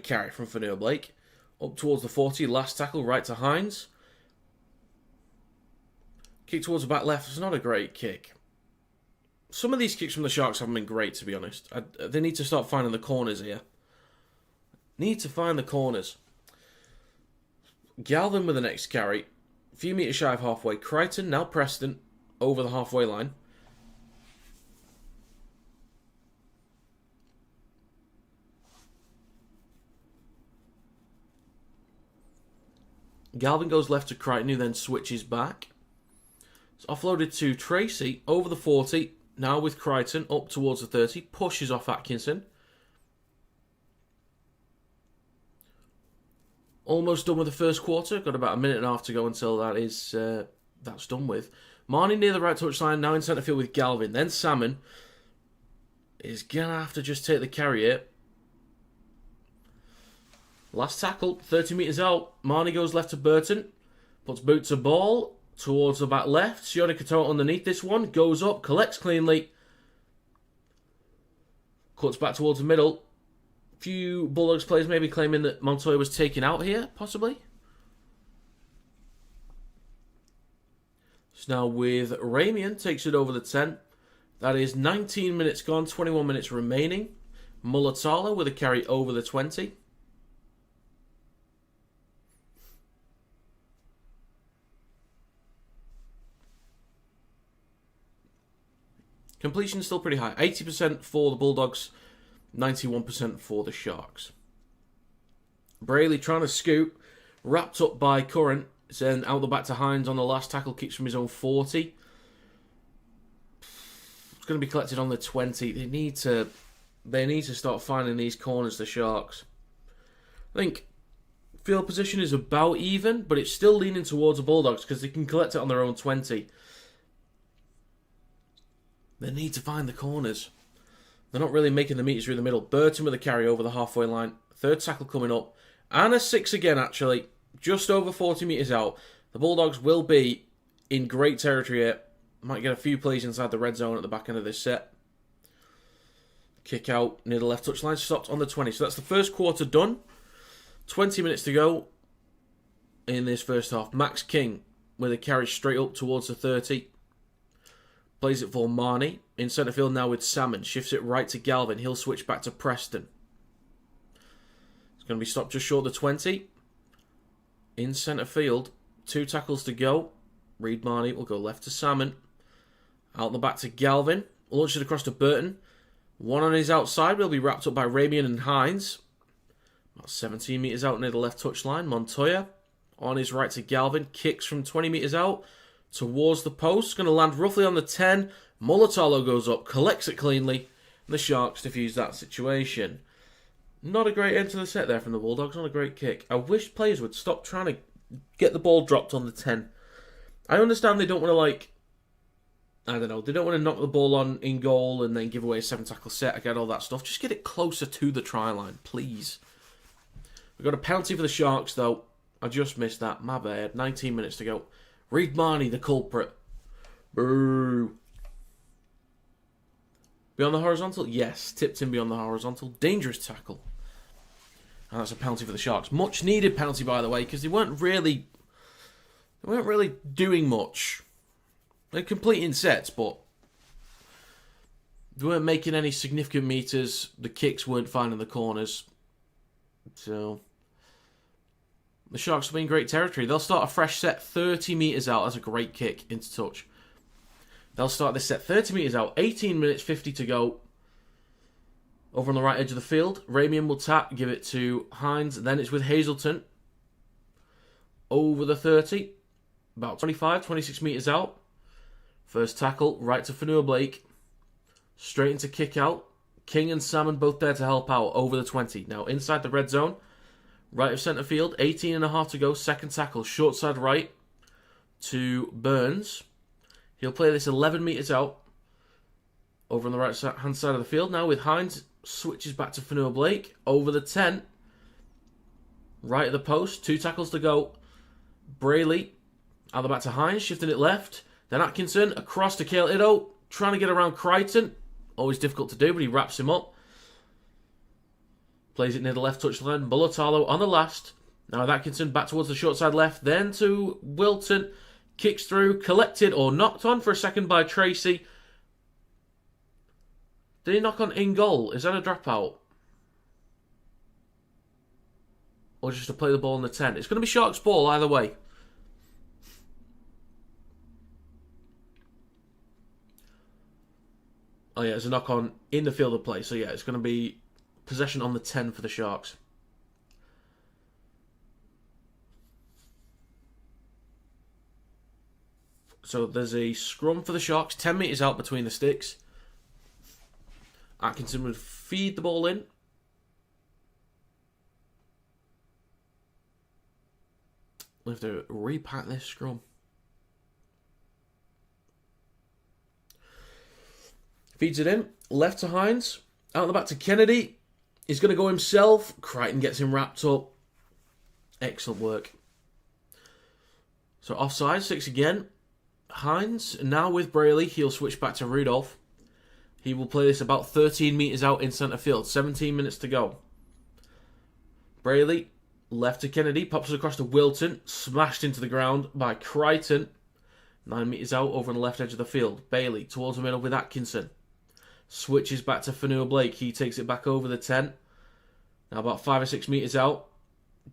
A: carry from Fanua Blake. Up towards the 40. Last tackle right to Hynes. Kick towards the back left. It's not a great kick. Some of these kicks from the Sharks haven't been great, to be honest. They need to start finding the corners here. Need to find the corners. Galvin with the next carry. A few metres shy of halfway. Crichton, now Preston, over the halfway line. Galvin goes left to Crichton, who then switches back. It's offloaded to Tracy, over the 40. Now with Crichton, up towards the 30. Pushes off Atkinson. Almost done with the first quarter. Got about a minute and a half to go until that's done with. Marnie near the right touchline, now in centre field with Galvin. Then Salmon is going to have to just take the carry here. Last tackle, 30 metres out. Marnie goes left to Burton. Puts boot to ball towards the back left. Sione Katoa underneath this one. Goes up, collects cleanly. Cuts back towards the middle. Few Bulldogs players maybe claiming that Montoya was taken out here, possibly. So now with Ramian, takes it over the 10. That is 19 minutes gone, 21 minutes remaining. Mulatalo with a carry over the 20. Completion still pretty high. 80% for the Bulldogs, 91% for the Sharks. Brayley trying to scoop. Wrapped up by Curran. Then out the back to Hines on the last tackle. Kicks from his own 40. It's going to be collected on the 20. They need to start finding these corners, the Sharks. I think field position is about even, but it's still leaning towards the Bulldogs because they can collect it on their own 20. They need to find the corners. They're not really making the meters through the middle. Burton with a carry over the halfway line. Third tackle coming up. And a 6 again, actually. Just over 40 metres out. The Bulldogs will be in great territory here. Might get a few plays inside the red zone at the back end of this set. Kick out near the left touchline. Stopped on the 20. So that's the first quarter done. 20 minutes to go in this first half. Max King with a carry straight up towards the 30. Plays it for Marnie. In centre field now with Salmon. Shifts it right to Galvin. He'll switch back to Preston. It's going to be stopped just short of the 20. In centre field. 2 tackles to go. Reed Marnie will go left to Salmon. Out the back to Galvin. Launches it across to Burton. 1 on his outside. Will be wrapped up by Ramian and Hines. About 17 metres out near the left touchline. Montoya on his right to Galvin. Kicks from 20 metres out towards the post. Going to land roughly on the 10. Mulatalo goes up, collects it cleanly, and the Sharks defuse that situation. Not a great end to the set there from the Bulldogs. Not a great kick. I wish players would stop trying to get the ball dropped on the 10. I understand they don't want to, they don't want to knock the ball on in goal and then give away a 7-tackle set. I get all that stuff. Just get it closer to the try line, please. We've got a penalty for the Sharks, though. I just missed that. My bad. 19 minutes to go. Reed Marnie, the culprit. Boo. Beyond the horizontal? Yes. Tipped in beyond the horizontal. Dangerous tackle. And that's a penalty for the Sharks. Much needed penalty, by the way, because they weren't really doing much. They're completing sets, but they weren't making any significant meters. The kicks weren't finding the corners. So the Sharks will be in great territory. They'll start a fresh set 30 metres out. That's a great kick into touch. They'll start this set 30 metres out. 18 minutes, 50 to go. Over on the right edge of the field. Ramian will tap, give it to Hines. Then it's with Hazelton. Over the 30. About 25, 26 metres out. First tackle, right to Fanua Blake. Straight into kick out. King and Salmon both there to help out. Over the 20. Now inside the red zone. Right of centre field. 18 and a half to go. Second tackle, short side right to Burns. He'll play this 11 metres out. Over on the right hand side of the field now with Hines. Switches back to Fanua Blake. Over the 10. Right at the post. 2 tackles to go. Brayley. Out the back to Hines. Shifting it left. Then Atkinson. Across to Cale Iddo. Trying to get around Crichton. Always difficult to do, but he wraps him up. Plays it near the left touchline. Mulatalo on the last. Now with Atkinson back towards the short side left. Then to Wilton. Kicks through. Collected or knocked on for a second by Tracy. Did he knock on in goal? Is that a dropout? or just to play the ball in the 10. It's going to be Sharks ball either way. Oh yeah, there's a knock on in the field of play. So yeah, it's going to be possession on the 10 for the Sharks. So there's a scrum for the Sharks, 10 metres out between the sticks. Atkinson would feed the ball in. We have to repack this scrum. Feeds it in. Left to Hines. Out the back to Kennedy. He's going to go himself. Crichton gets him wrapped up. Excellent work. So offside, 6 again. Hines, now with Brayley, he'll switch back to Rudolph. He will play this about 13 metres out in centre field. 17 minutes to go. Brayley, left to Kennedy, pops it across to Wilton. Smashed into the ground by Crichton. 9 metres out over on the left edge of the field. Bailey towards the middle with Atkinson. Switches back to Fanua Blake. He takes it back over the 10. Now about 5 or 6 metres out.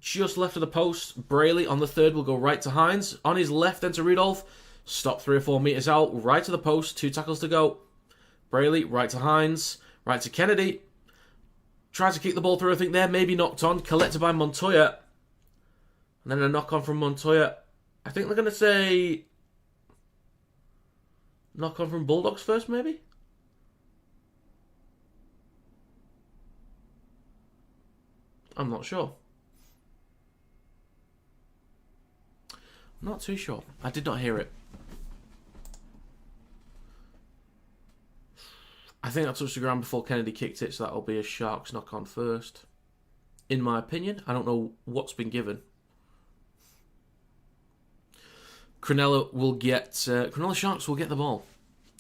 A: Just left of the post. Brayley on the third will go right to Hines. On his left then to Rudolph. Stop 3 or 4 metres out. Right to the post. 2 tackles to go. Brayley, right to Hines. Right to Kennedy. Tries to kick the ball through, I think there. Maybe knocked on. Collected by Montoya. And then a knock on from Montoya. I think they're going to say... knock on from Bulldogs first, maybe? I'm not sure. Not too sure. I did not hear it. I think that touched the ground before Kennedy kicked it, so that'll be a Sharks knock on first. In my opinion, I don't know what's been given. Cronulla Sharks will get the ball.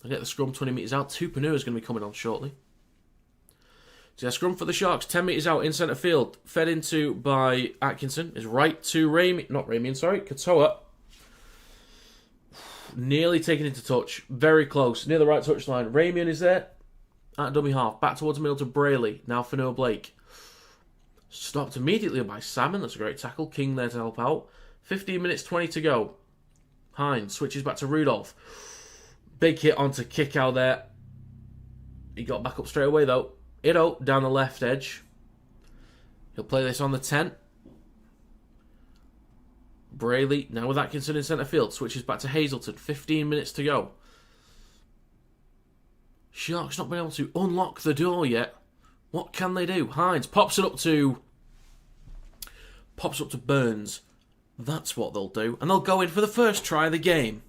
A: They'll get the scrum 20 metres out. Tupanua is going to be coming on shortly. So yeah, scrum for the Sharks, 10 metres out in centre field. Fed into by Atkinson. Is right to Katoa. Nearly taken into touch. Very close. Near the right touch line. Ramian is there. At dummy half. Back towards the middle to Brayley. Now Fanua Blake. Stopped immediately by Salmon. That's a great tackle. King there to help out. 15 minutes 20 to go. Hines switches back to Rudolph. Big hit onto Kickow there. He got back up straight away though. Ido down the left edge. He'll play this on the 10. Brayley, now with Atkinson in centre field, switches back to Hazelton. 15 minutes to go. Sharks not been able to unlock the door yet. What can they do? Hines pops it up to Burns. That's what they'll do. And they'll go in for the first try of the game.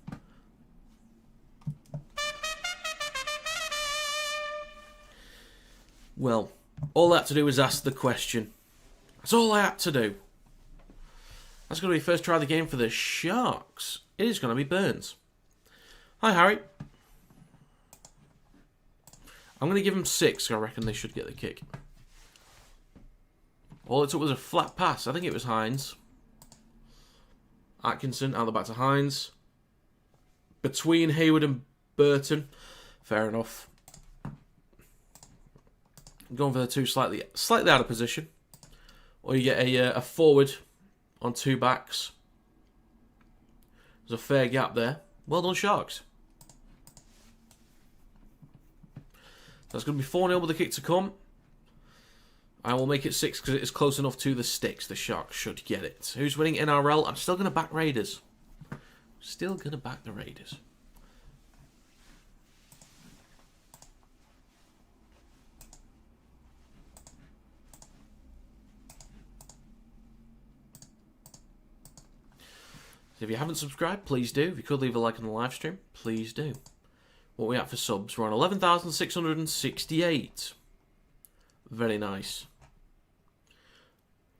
A: Well, all I had to do was ask the question. That's all I had to do. That's going to be first try of the game for the Sharks. It is going to be Burns. Hi, Harry. I'm going to give him 6, so I reckon they should get the kick. All it took was a flat pass. I think it was Hines. Atkinson, out the back to Hines. Between Hayward and Burton. Fair enough. Going for the 2 slightly out of position. Or you get a forward on 2 backs. There's a fair gap there. Well done, Sharks. That's going to be 4-0 with the kick to come. I will make it 6 because it is close enough to the sticks. The Sharks should get it. Who's winning NRL? I'm still going to back Raiders. Still going to back the Raiders. If you haven't subscribed, please do. If you could leave a like on the live stream, please do. What are we at for subs? We're on 11,668. Very nice.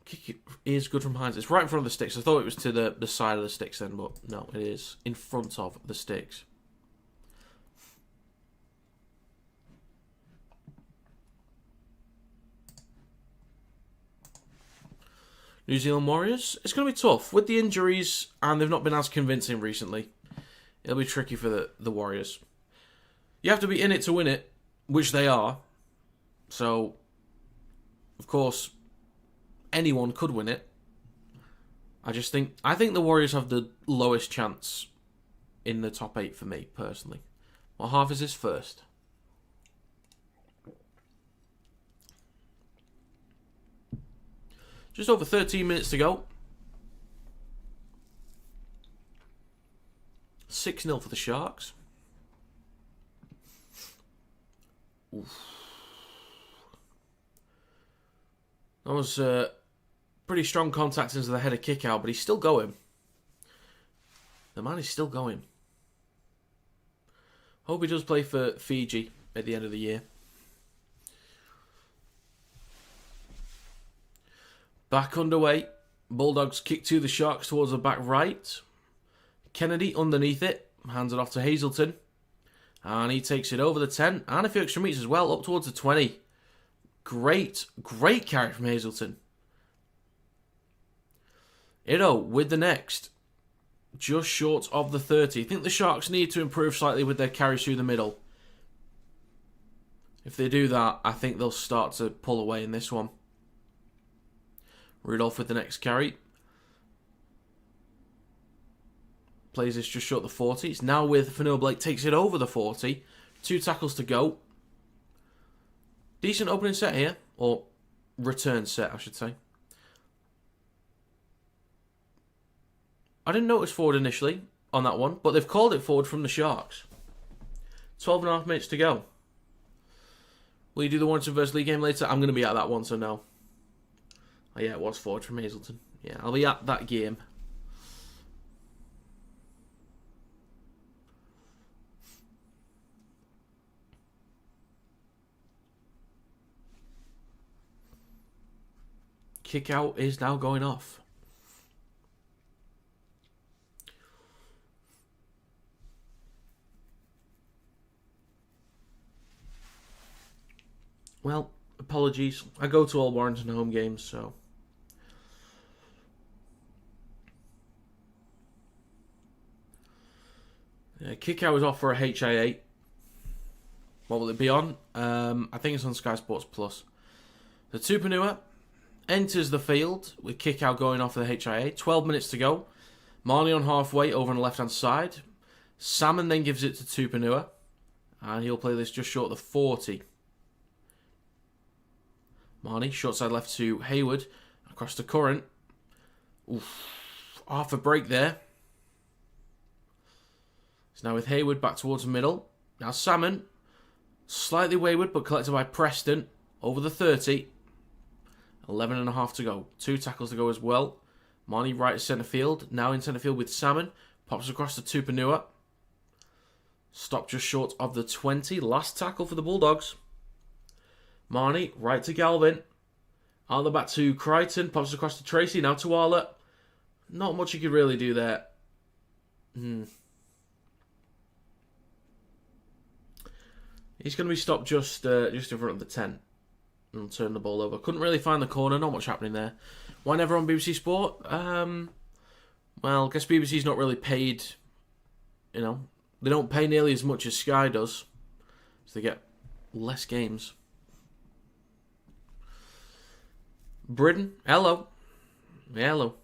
A: Kick is good from Hines. It's right in front of the sticks. I thought it was to the side of the sticks then, but no, it is in front of the sticks. New Zealand Warriors. It's going to be tough. With the injuries, and they've not been as convincing recently, it'll be tricky for the Warriors. You have to be in it to win it, which they are. So, of course, anyone could win it. I think the Warriors have the lowest chance in the top 8 for me, personally. What half is this first? Just over 13 minutes to go. 6-0 for the Sharks. Oof. That was pretty strong contact into the header kick out, but he's still going. The man is still going. Hope he does play for Fiji at the end of the year. Back underway. Bulldogs kick to the Sharks towards the back right. Kennedy underneath it. Hands it off to Hazelton. And he takes it over the 10. And a few extra metres as well, up towards the 20. Great carry from Hazelton. Ido with the next. Just short of the 30. I think the Sharks need to improve slightly with their carries through the middle. If they do that, I think they'll start to pull away in this one. Rudolph with the next carry. Plays this just short of the 40. It's now with Fanua Blake. Takes it over the 40. 2 tackles to go. Decent opening set here. Or return set, I should say. I didn't notice forward initially on that one, but they've called it forward from the Sharks. 12.5 minutes to go. Will you do the Warrington vs League game later? I'm going to be at that one, so no. Oh yeah, it was forward from Hazelton. Yeah, I'll be at that game. Kick out is now going off. Well, apologies. I go to all Warrington home games, so... kick out is off for a HIA. What will it be on? I think it's on Sky Sports Plus. The Tupanua enters the field with kick out going off for the HIA. 12 minutes to go. Marnie on halfway over on the left-hand side. Salmon then gives it to Tupanua. And he'll play this just short of the 40. Marnie, short side left to Hayward. Across the current. Oof. Half a break there. It's now with Hayward back towards the middle. Now Salmon. Slightly wayward, but collected by Preston. Over the 30. 11.5 to go. 2 tackles to go as well. Marnie right at centre field. Now in centre field with Salmon. Pops across to Tupanua. Stopped just short of the 20. Last tackle for the Bulldogs. Marnie right to Galvin. On the back to Crichton. Pops across to Tracy. Now to Arlott. Not much you could really do there. He's going to be stopped just in front of the 10 and turn the ball over. Couldn't really find the corner. Not much happening there. Why never on BBC Sport? Well, I guess BBC's not really paid. You know, they don't pay nearly as much as Sky does, so they get less games. Britain, hello. Yeah, hello.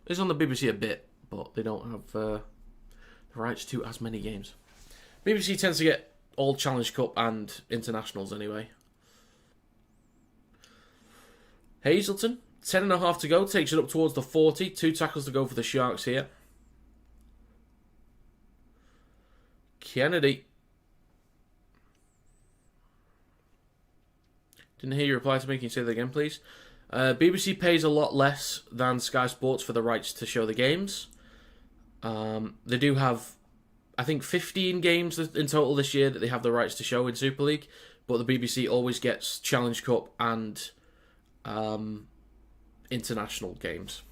A: It's on the BBC a bit, but they don't have the rights to as many games. BBC tends to get all Challenge Cup and internationals anyway. Hazelton, 10.5 to go, takes it up towards the 40. 2 tackles to go for the Sharks here. Kennedy. Didn't hear your reply to me. Can you say that again, please? BBC pays a lot less than Sky Sports for the rights to show the games. They do have, I think, 15 games in total this year that they have the rights to show in Super League, but the BBC always gets Challenge Cup and international games.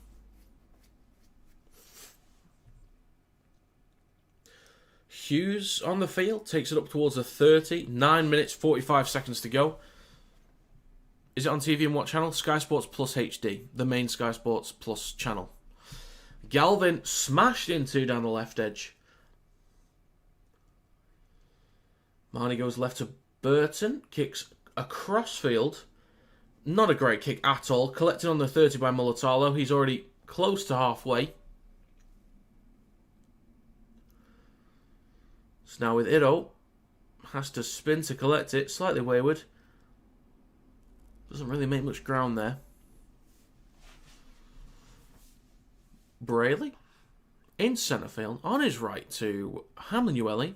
A: Hughes on the field, takes it up towards the 30. 9 minutes, 45 seconds to go. Is it on TV and what channel? Sky Sports Plus HD, the main Sky Sports Plus channel. Galvin smashed into down the left edge. Marnie goes left to Burton, kicks across field. Not a great kick at all. Collected on the 30 by Mulatalo. He's already close to halfway. So now with Ido, has to spin to collect it. Slightly wayward. Doesn't really make much ground there. Brayley in centre field on his right to Hamlin-Uele.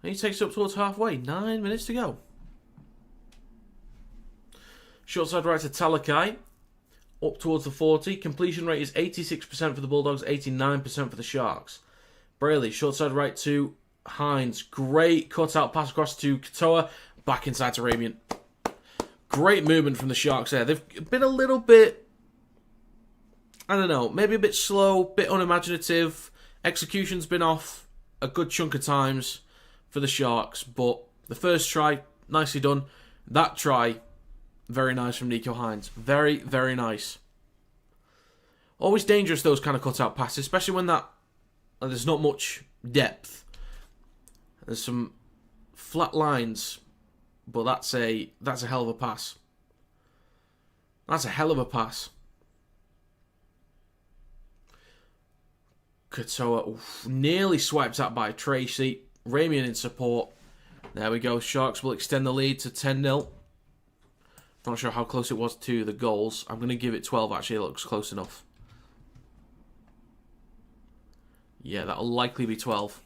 A: And he takes it up towards halfway. 9 minutes to go. Short side right to Talakai. Up towards the 40. Completion rate is 86% for the Bulldogs, 89% for the Sharks. Brayley, short side right to Hines. Great cut-out pass across to Katoa. Back inside to Ramian. Great movement from the Sharks there. They've been a little bit, I don't know, maybe a bit slow, bit unimaginative. Execution's been off a good chunk of times for the Sharks, but the first try, nicely done. That try, very nice from Nico Hines. Very, very nice. Always dangerous, those kind of cut-out passes, especially when there's not much depth. There's some flat lines, but that's a hell of a pass. That's a hell of a pass. Katoa nearly swiped out by Tracy. Ramian in support. There we go. Sharks will extend the lead to 10-0. Not sure how close it was to the goals. I'm going to give it 12, actually. It looks close enough. Yeah, that'll likely be 12.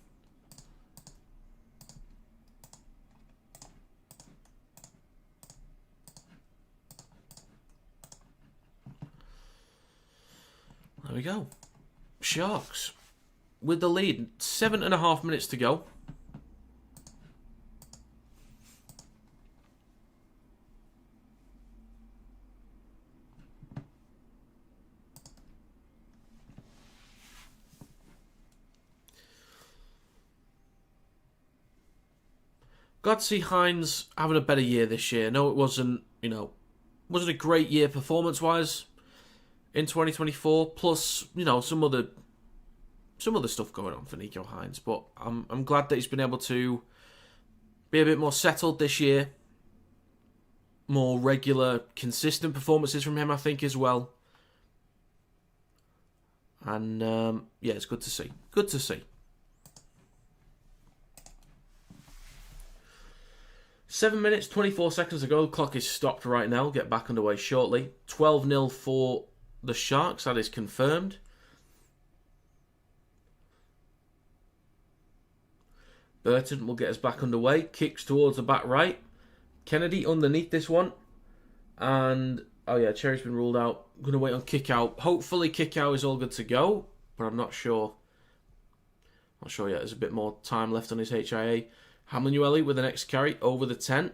A: There we go. Sharks with the lead. 7.5 minutes to go. Glad to see Hines having a better year this year. No, it wasn't a great year performance-wise in 2024. Plus, some other stuff going on for Nico Hines. But I'm glad that he's been able to be a bit more settled this year. More regular, consistent performances from him, I think, as well. And yeah, it's good to see. Good to see. 7 minutes, 24 seconds to go. The clock is stopped right now. We'll get back underway shortly. 12-0 for the Sharks. That is confirmed. Burton will get us back underway. Kicks towards the back right. Kennedy underneath this one. And, oh yeah, Cherry's been ruled out. I'm going to wait on kick out. Hopefully kick out is all good to go. But I'm not sure. Not sure yet. There's a bit more time left on his HIA. Hamlin-Uele with the next carry over the 10.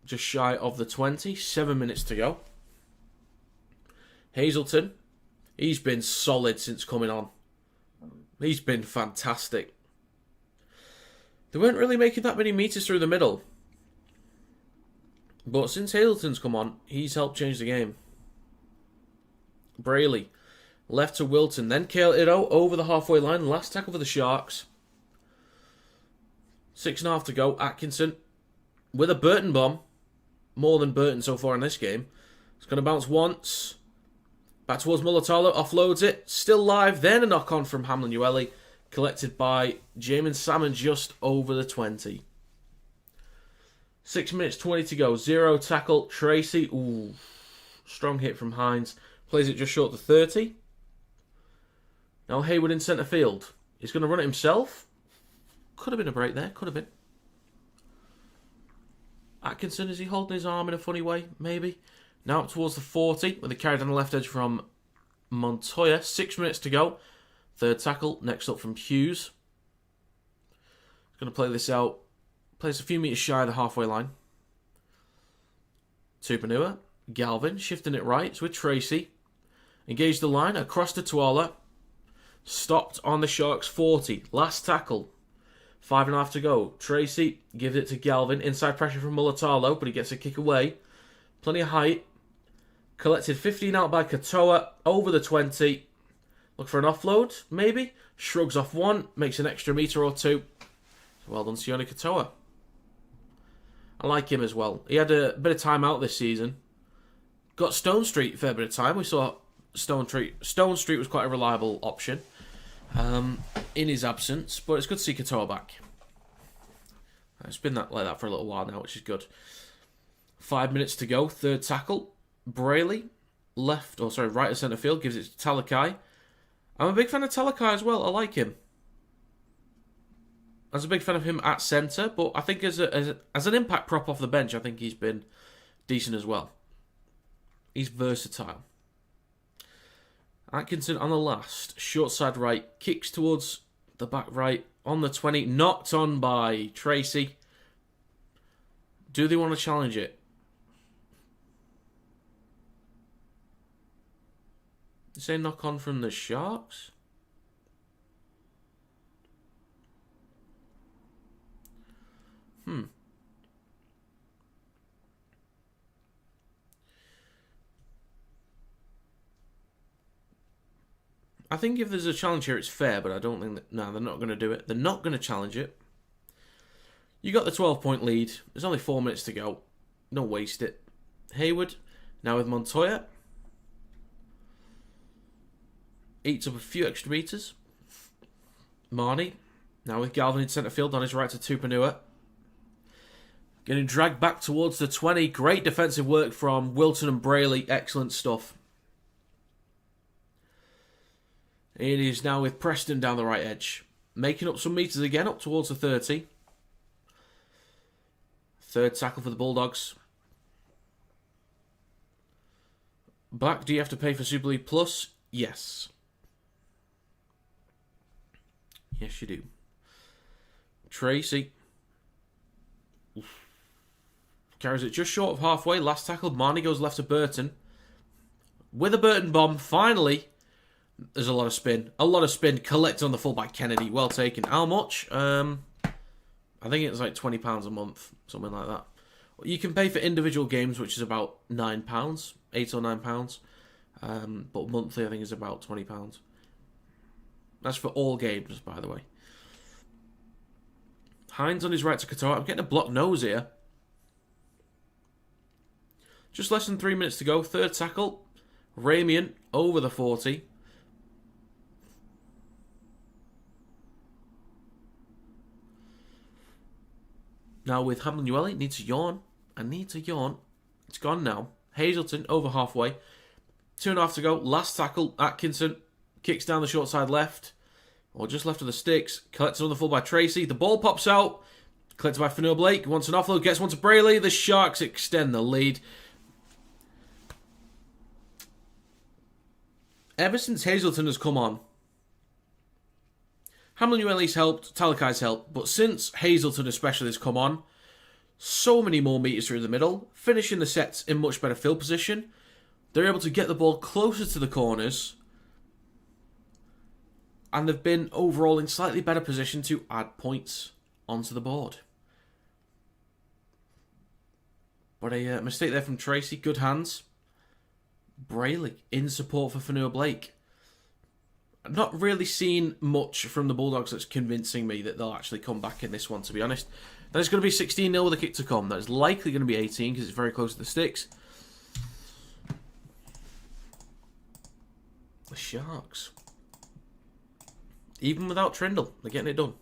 A: Just shy of the 20. 7 minutes to go. Hazelton. He's been solid since coming on. He's been fantastic. They weren't really making that many metres through the middle. But since Hazelton's come on, he's helped change the game. Brayley. Left to Wilton. Then Kale Ido over the halfway line. Last tackle for the Sharks. 6.5 to go. Atkinson with a Burton bomb. More than Burton so far in this game. It's going to bounce once. Back towards Mulatalo. Offloads it. Still live. Then a knock on from Hamlin-Uele. Collected by Jamin Salmon just over the 20. 6 minutes 20 to go. 0 tackle. Tracy. Ooh. Strong hit from Hines. Plays it just short to 30. Now Hayward in centre field. He's going to run it himself. Could have been a break there. Could have been. Atkinson, is he holding his arm in a funny way? Maybe. Now up towards the 40 with a carry down the left edge from Montoya. 6 minutes to go. Third tackle. Next up from Hughes. He's going to play this out. Plays a few metres shy of the halfway line. Tupanua. Galvin shifting it right. It's with Tracy. Engage the line. Across to Tuala. Stopped on the Sharks 40. Last tackle. 5.5 to go. Tracy gives it to Galvin. Inside pressure from Mulatalo, but he gets a kick away. Plenty of height. Collected 15 out by Katoa. Over the 20. Look for an offload, maybe. Shrugs off one. Makes an extra metre or two. Well done, Sione Katoa. I like him as well. He had a bit of time out this season. Got Stone Street a fair bit of time. We saw Stone Street. Stone Street was quite a reliable option in his absence, but it's good to see Katoa back. It's been like that for a little while now, which is good. 5 minutes to go. Third tackle. Brayley, right of centre field, gives it to Talakai. I'm a big fan of Talakai as well. I like him. I was a big fan of him at centre, but I think as an impact prop off the bench, I think he's been decent as well. He's versatile. Atkinson on the last. Short side right. Kicks towards the back right. On the 20. Knocked on by Tracy. Do they want to challenge it? They say knock on from the Sharks? I think if there's a challenge here, it's fair, but I don't think that... No, they're not going to do it. They're not going to challenge it. You got the 12-point lead. There's only 4 minutes to go. Don't waste it. Hayward, now with Montoya. Eats up a few extra metres. Marnie, now with Galvin in centre field on his right to Tupanua. Getting dragged back towards the 20. Great defensive work from Wilton and Brayley. Excellent stuff. It is now with Preston down the right edge. Making up some metres again, up towards the 30. Third tackle for the Bulldogs. Black, do you have to pay for Super League Plus? Yes. Yes, you do. Tracy. Carries it just short of halfway. Last tackle. Marnie goes left to Burton. With a Burton bomb, finally... There's a lot of spin. A lot of spin collected on the fullback Kennedy. Well taken. How much? I think it's like £20 a month. Something like that. You can pay for individual games, which is about £9. £8 or £9. But monthly, I think, is about £20. That's for all games, by the way. Hines on his right to Katoa. I'm getting a blocked nose here. Just less than 3 minutes to go. Third tackle. Ramian over the 40. Now with Hamlin-Ueli, needs to yawn. I need to yawn. It's gone now. Hazelton over halfway. 2.5 to go. Last tackle. Atkinson kicks down the short side left. Or just left of the sticks. Collected on the full by Tracy. The ball pops out. Collected by Fanua Blake. Wants an offload. Gets one to Brayley. The Sharks extend the lead. Ever since Hazelton has come on, Hamlin-Ueli's helped, Talakai's helped, but since Hazelton especially has come on, so many more metres through the middle, finishing the sets in much better field position. They're able to get the ball closer to the corners, and they've been overall in slightly better position to add points onto the board. But a mistake there from Tracy, good hands. Brayley in support for Fanua Blake. I've not really seen much from the Bulldogs that's convincing me that they'll actually come back in this one, to be honest. That is going to be 16-0 with a kick to come. That is likely going to be 18 because it's very close to the sticks. The Sharks. Even without Trindle, they're getting it done.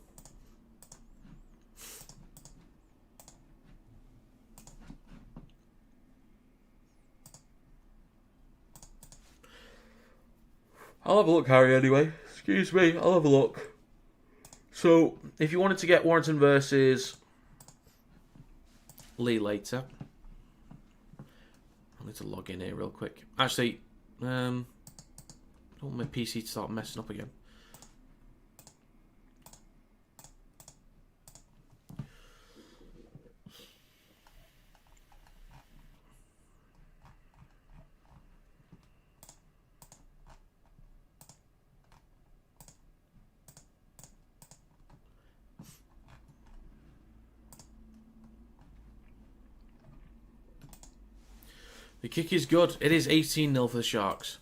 A: I'll have a look, Harry, anyway. Excuse me, I'll have a look. So, if you wanted to get Warrington versus Lee later, I need to log in here real quick. Actually, I don't want my PC to start messing up again. The kick is good. It is 18-0 for the Sharks.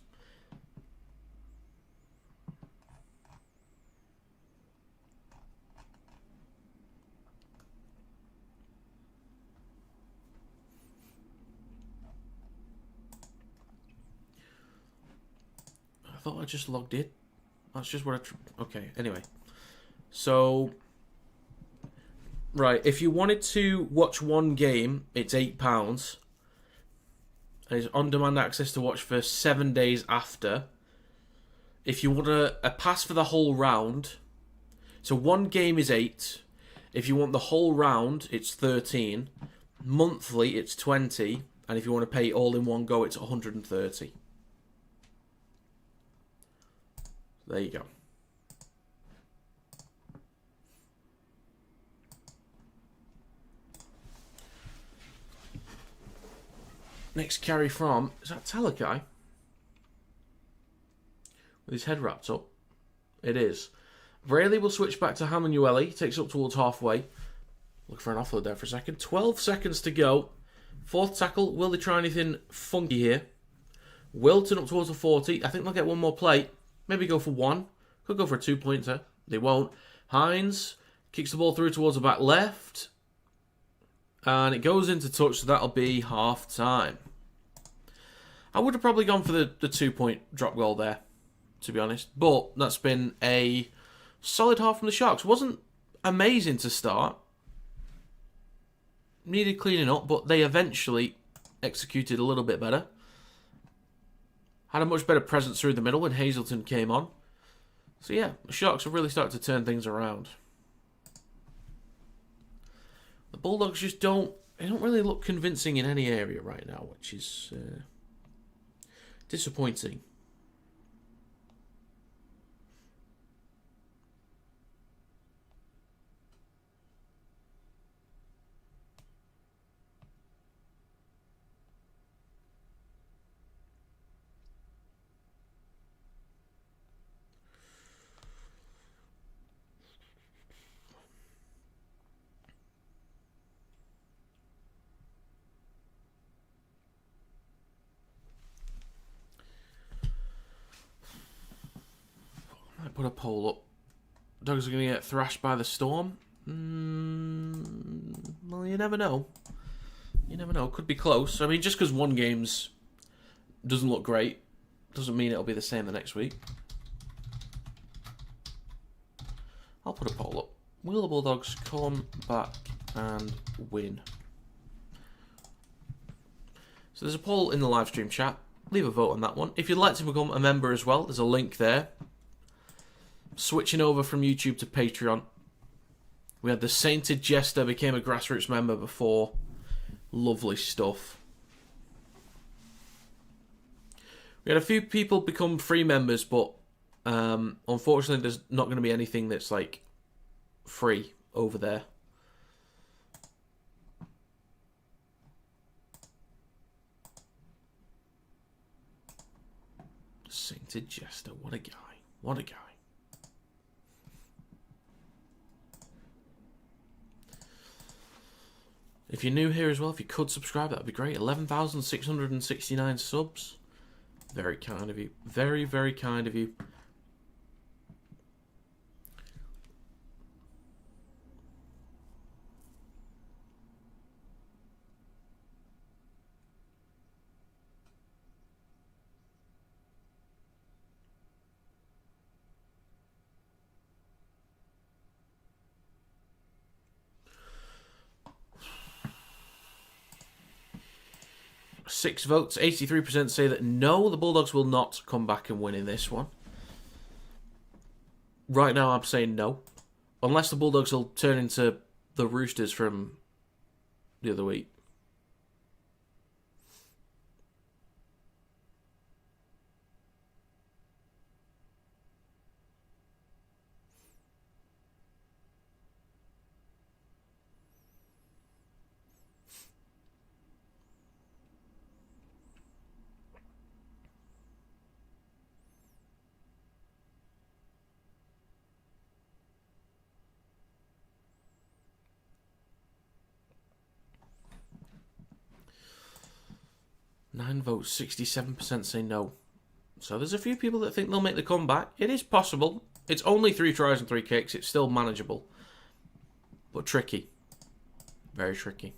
A: thought I just logged in. That's just what okay, anyway. So, right, if you wanted to watch one game, it's £8. There's on-demand access to watch for 7 days after. If you want a pass for the whole round, so one game is 8. If you want the whole round, it's 13. Monthly, it's 20. And if you want to pay all in one go, it's 130. There you go. Next carry from, is that Talakai? With his head wrapped up. It is. Rayleigh will switch back to Hamanueli. Takes up towards halfway. Look for an offload there for a second. 12 seconds to go. Fourth tackle. Will they try anything funky here? Wilton up towards the 40. I think they'll get one more play. Maybe go for one. Could go for a 2-pointer. They won't. Hines kicks the ball through towards the back left. And it goes into touch, so that'll be half time. I would have probably gone for the 2-point drop goal there, to be honest. But that's been a solid half from the Sharks. Wasn't amazing to start. Needed cleaning up, but they eventually executed a little bit better. Had a much better presence through the middle when Hazelton came on. So yeah, the Sharks have really started to turn things around. The Bulldogs just don't really look convincing in any area right now, which is disappointing. Put a poll up. Dogs are going to get thrashed by the Storm. Well, you never know. You never know. Could be close. I mean, just because one game's doesn't look great doesn't mean it'll be the same the next week. I'll put a poll up. Will the Bulldogs come back and win? So there's a poll in the live stream chat. Leave a vote on that one. If you'd like to become a member as well, there's a link there. Switching over from YouTube to Patreon. We had the Sainted Jester became a grassroots member before. Lovely stuff. We had a few people become free members, but unfortunately there's not going to be anything that's like free over there. Sainted Jester, what a guy. What a guy. If you're new here as well, if you could subscribe, that would be great. 11,669 subs. Very kind of you. Very, very kind of you. Six votes, 83% say that no, the Bulldogs will not come back and win in this one. Right now I'm saying no. Unless the Bulldogs will turn into the Roosters from the other week. Nine votes, 67% say no. So there's a few people that think they'll make the comeback. It is possible. It's only 3 tries and 3 kicks. It's still manageable. But tricky. Very tricky.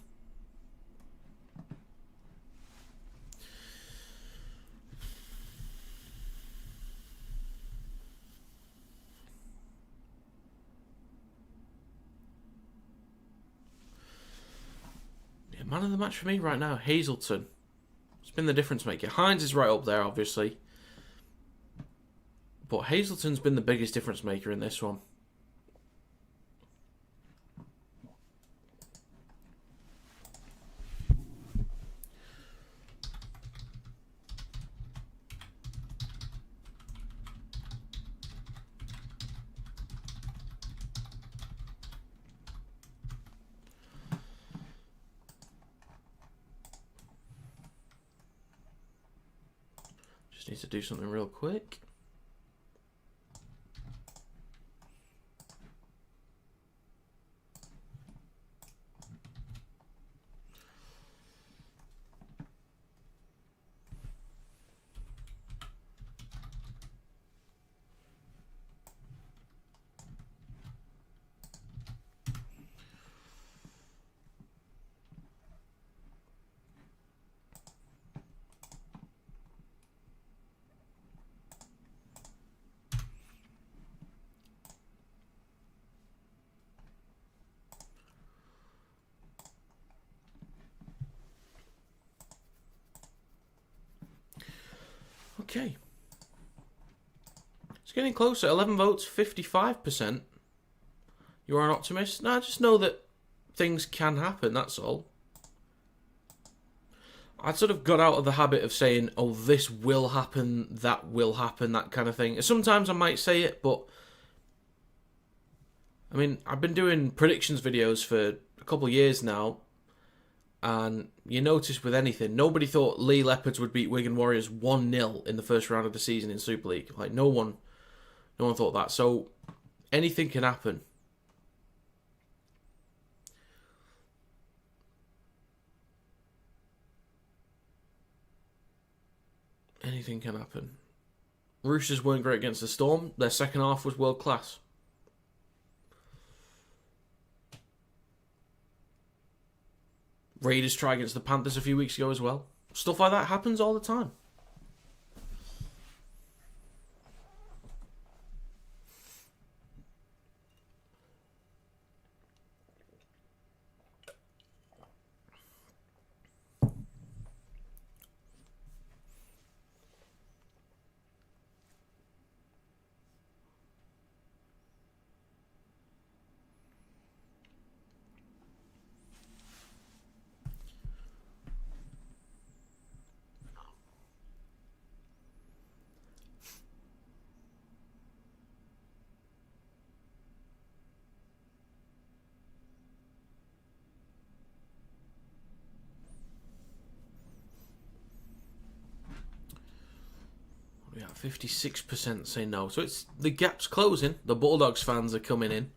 A: Man of the match for me right now, Hazelton. It's been the difference maker. Hines is right up there, obviously. But Hazelton's been the biggest difference maker in this one. Just need to do something real quick. Okay. It's getting closer. 11 votes, 55%. You are an optimist? No, just know that things can happen, that's all. I sort of got out of the habit of saying, oh, this will happen, that kind of thing. Sometimes I might say it, but I mean, I've been doing predictions videos for a couple of years now, and you notice with anything, nobody thought Lee Leopards would beat Wigan Warriors 1-0 in the first round of the season in Super League. Like, no one thought that. So, anything can happen. Anything can happen. Roosters weren't great against the Storm. Their second half was world class. Raiders try against the Panthers a few weeks ago as well. Stuff like that happens all the time. We got 56% say no. So it's the gap's closing. The Bulldogs fans are coming in.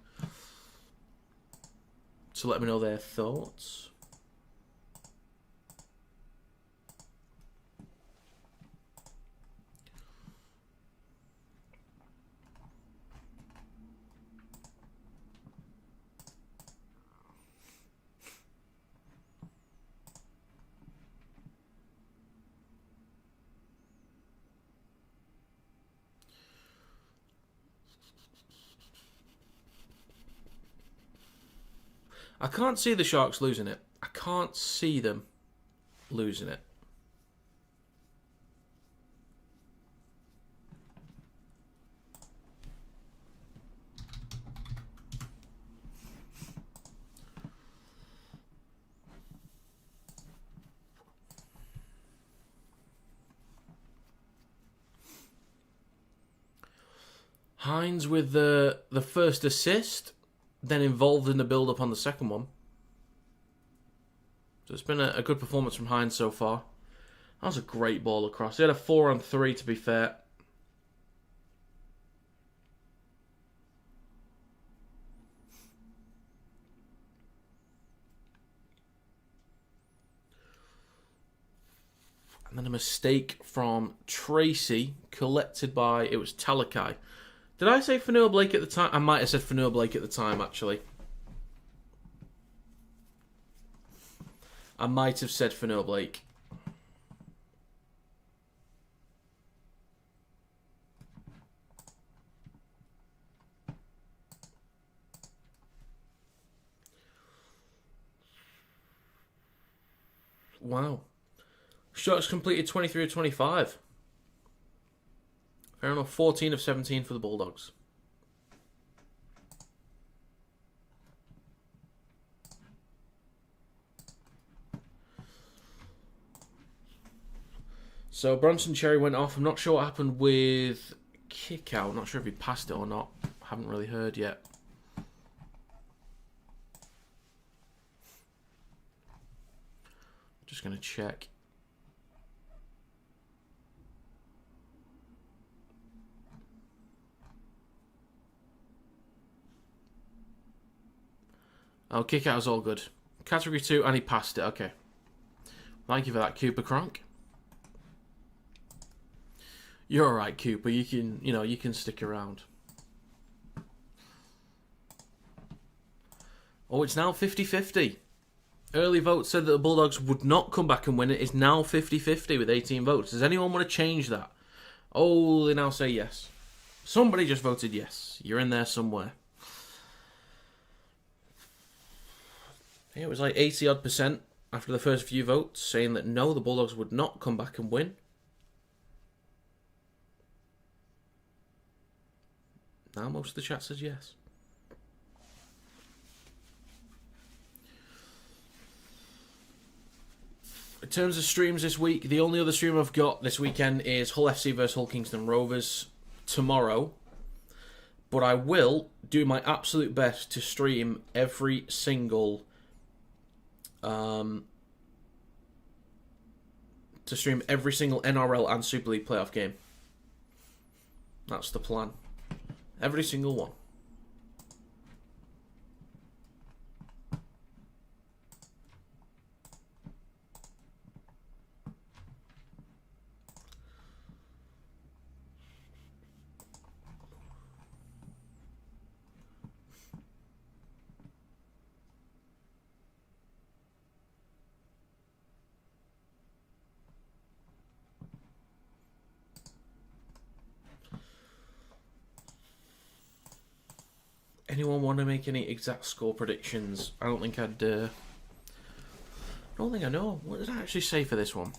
A: So let me know their thoughts. I can't see the Sharks losing it. I can't see them losing it. Hines with the first assist, then involved in the build-up on the second one. So it's been a good performance from Hines so far. That was a great ball across. He had a 4-on-3, to be fair. And then a mistake from Tracy, collected by, it was Talakai. Did I say Fanua Blake at the time? I might have said Fanua Blake at the time, actually. I might have said Fanua Blake. Wow. Sharks completed 23 of 25. Fair enough. 14 of 17 for the Bulldogs. So Bronson Cherry went off. I'm not sure what happened with kick out. I'm not sure if he passed it or not. Haven't really heard yet. Just going to check. Oh, kick out is all good. Category 2, and he passed it. Okay. Thank you for that, Cooper Cronk. You're alright, Cooper. You can stick around. Oh, it's now 50-50. Early votes said that the Bulldogs would not come back and win it. It's now 50-50 with 18 votes. Does anyone want to change that? Oh, they now say yes. Somebody just voted yes. You're in there somewhere. Yeah, it was like 80-odd% after the first few votes saying that no, the Bulldogs would not come back and win. Now most of the chat says yes. In terms of streams this week, the only other stream I've got this weekend is Hull FC vs Hull Kingston Rovers tomorrow. But I will do my absolute best to stream every single NRL and Super League playoff game. That's the plan. Every single one. Anyone want to make any exact score predictions? I don't think I'd... I don't think I know. What did I actually say for this one?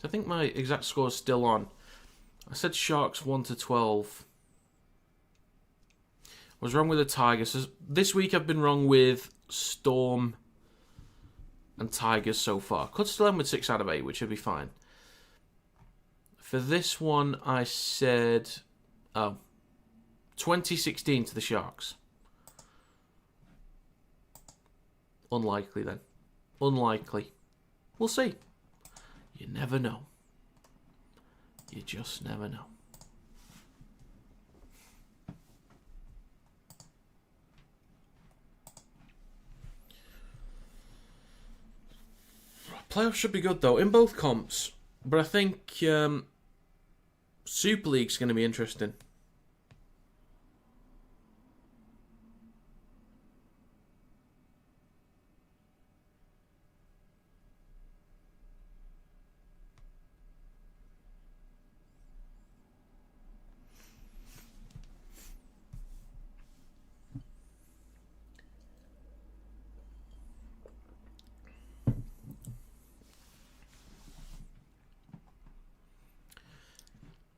A: I think my exact score is still on. I said Sharks 1-12. I was wrong with the Tigers. This week I've been wrong with Storm and Tigers so far. Could still end with 6 out of 8, which would be fine. For this one, I said... 2016 to the Sharks. Unlikely, then. Unlikely. We'll see. You never know. You just never know. Playoffs should be good, though, in both comps. But I think Super League's going to be interesting.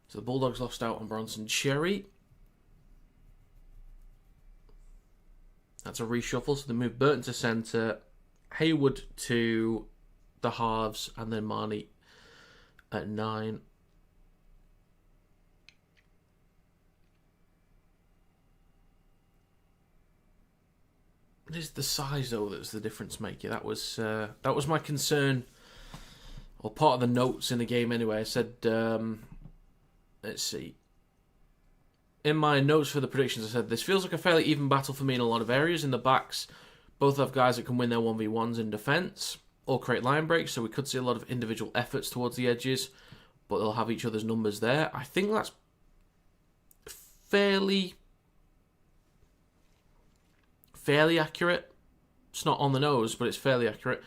A: So the Bulldogs lost out on Bronson Cherry. That's a reshuffle. So they moved Burton to centre, Hayward to the halves, and then Marnie at 9. It is the size, though, that's the difference maker. That was my concern, or part of the notes in the game anyway. I said... let's see. In my notes for the predictions, I said, this feels like a fairly even battle for me in a lot of areas. In the backs, both have guys that can win their 1v1s in defence or create line breaks, so we could see a lot of individual efforts towards the edges, but they'll have each other's numbers there. I think that's fairly accurate. It's not on the nose, but it's fairly accurate.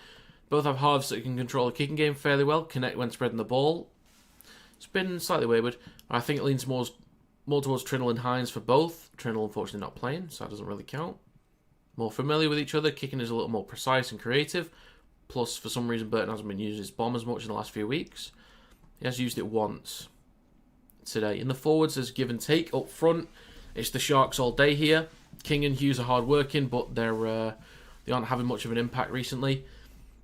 A: Both have halves that can control the kicking game fairly well, connect when spreading the ball. It's been slightly wayward. I think it leans more towards Trinnell and Hines for both. Trinnell, unfortunately, not playing, so that doesn't really count. More familiar with each other. Kicking is a little more precise and creative. Plus, for some reason, Burton hasn't been using his bomb as much in the last few weeks. He has used it once today. In the forwards, there's give and take. Up front, it's the Sharks all day here. King and Hughes are hard working, but they aren't having much of an impact recently.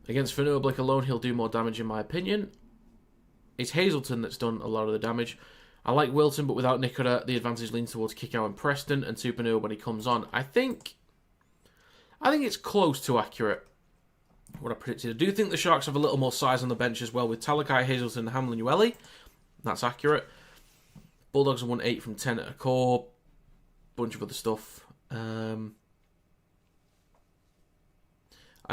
A: Against Cronulla alone, he'll do more damage in my opinion. It's Hazelton that's done a lot of the damage. I like Wilton, but without Nicola, the advantage leans towards Kickoff and Preston and Tupanua when he comes on. I think it's close to accurate, what I predicted. I do think the Sharks have a little more size on the bench as well with Talakai, Hazelton, and Hamlin Ueli. That's accurate. Bulldogs have won 8 from 10 at a core. Bunch of other stuff. I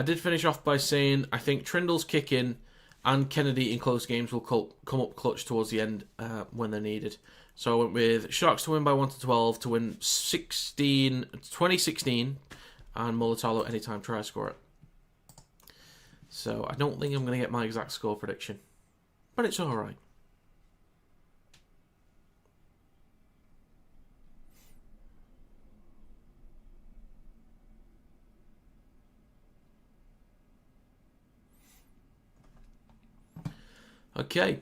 A: did finish off by saying I think Trindle's kick-in and Kennedy in close games will come up clutch towards the end when they're needed. So I went with Sharks to win by 1-12 to win 2016 and Mulatalo anytime try score it. So I don't think I'm going to get my exact score prediction, but it's alright. Okay,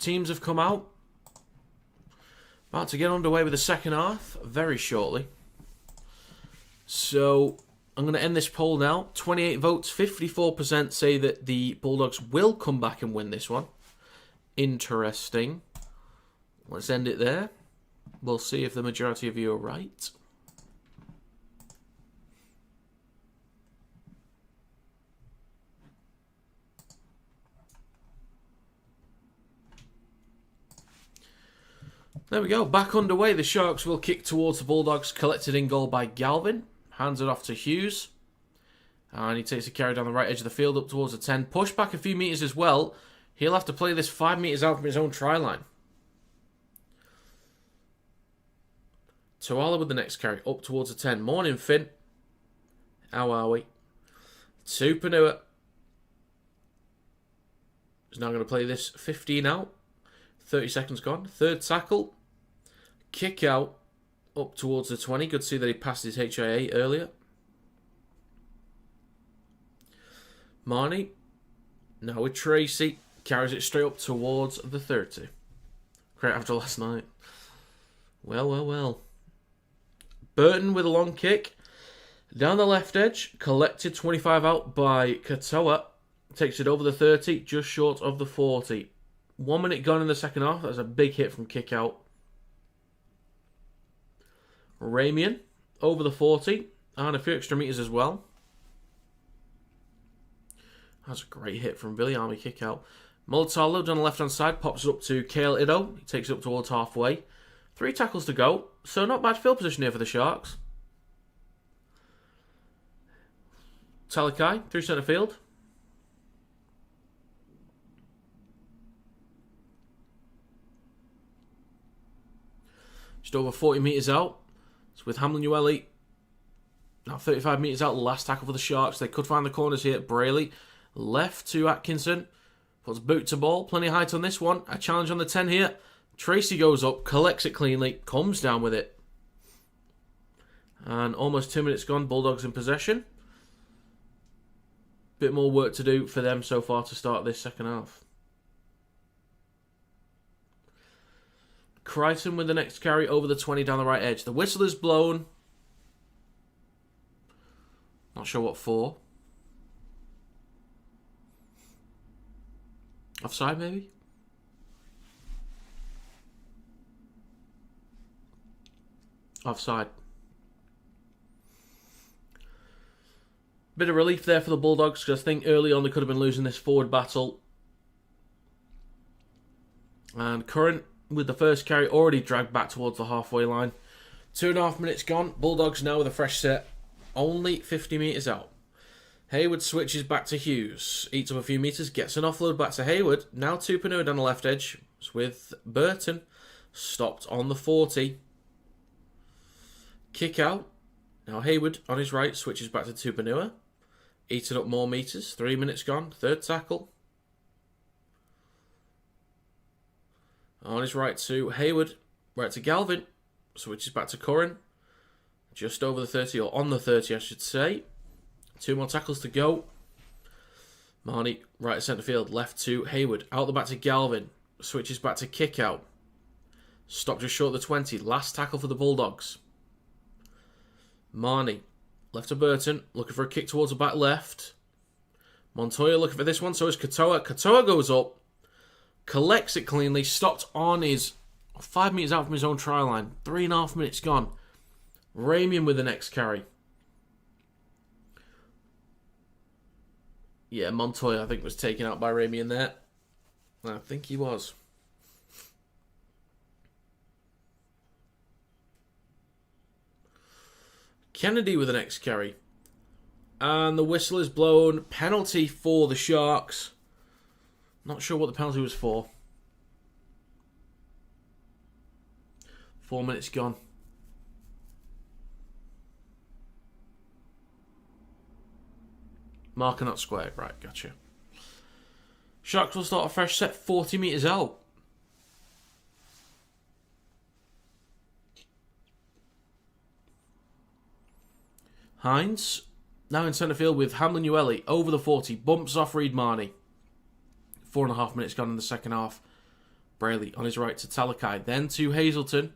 A: teams have come out. About to get underway with the second half very shortly. So I'm going to end this poll now. 28 votes, 54% say that the Bulldogs will come back and win this one. Interesting. Let's end it there. We'll see if the majority of you are right. There we go, back underway. The Sharks will kick towards the Bulldogs, collected in goal by Galvin. Hands it off to Hughes. And he takes a carry down the right edge of the field up towards the 10. Push back a few metres as well. He'll have to play this 5 metres out from his own try line. Tuala with the next carry up towards the 10. Morning, Finn. How are we? Tupanua is now going to play this 15 out. 30 seconds gone. Third tackle. Kick out up towards the 20. Good to see that he passed his HIA earlier. Marnie. Now with Tracy. Carries it straight up towards the 30. Great after last night. Well, well, well. Burton with a long kick. Down the left edge. Collected 25 out by Katoa. Takes it over the 30. Just short of the 40. 1 minute gone in the second half. That was a big hit from kick out. Ramian over the 40 and a few extra metres as well. That's a great hit from Billy Army kick out. Mulatalo down the left hand side pops it up to Kale Ido. He takes it up towards halfway. 3 tackles to go. So not bad field position here for the Sharks. Talakai through centre field. Just over 40 metres out. It's with Hamlin Ueli. Now 35 metres out, last tackle for the Sharks. They could find the corners here. Brayley left to Atkinson. Puts boot to ball. Plenty of height on this one. A challenge on the 10 here. Tracy goes up, collects it cleanly, comes down with it. And almost 2 minutes gone. Bulldogs in possession. Bit more work to do for them so far to start this second half. Crichton with the next carry over the 20 down the right edge. The whistle is blown. Not sure what for. Offside maybe? Offside. Bit of relief there for the Bulldogs because I think early on they could have been losing this forward battle. And Curran with the first carry already dragged back towards the halfway line. 2.5 minutes gone. Bulldogs now with a fresh set. Only 50 metres out. Hayward switches back to Hughes. Eats up a few metres. Gets an offload back to Hayward. Now Tupanua down the left edge. It's with Burton. Stopped on the 40. Kick out. Now Hayward on his right switches back to Tupanua. Eating up more metres. 3 minutes gone. Third tackle. On his right to Hayward. Right to Galvin. Switches back to Curran. Just over the 30, or on the 30 I should say. 2 more tackles to go. Marnie, right centre field, left to Hayward. Out the back to Galvin. Switches back to kick out. Stopped just short of the 20. Last tackle for the Bulldogs. Marnie, left to Burton. Looking for a kick towards the back left. Montoya looking for this one. So is Katoa. Katoa goes up. Collects it cleanly. Stopped on his 5 metres out from his own try line. 3.5 minutes gone. Ramian with the next carry. Yeah, Montoya, I think, was taken out by Ramian there. I think he was. Kennedy with the next carry. And the whistle is blown. Penalty for the Sharks. Not sure what the penalty was for. 4 minutes gone. Marker not square. Right, gotcha. Sharks will start a fresh set 40 metres out. Hines, now in centre field with Hamlin-Ueli over the 40. Bumps off Reid Marnie. 4.5 minutes gone in the second half. Brayley on his right to Talakai. Then to Hazelton.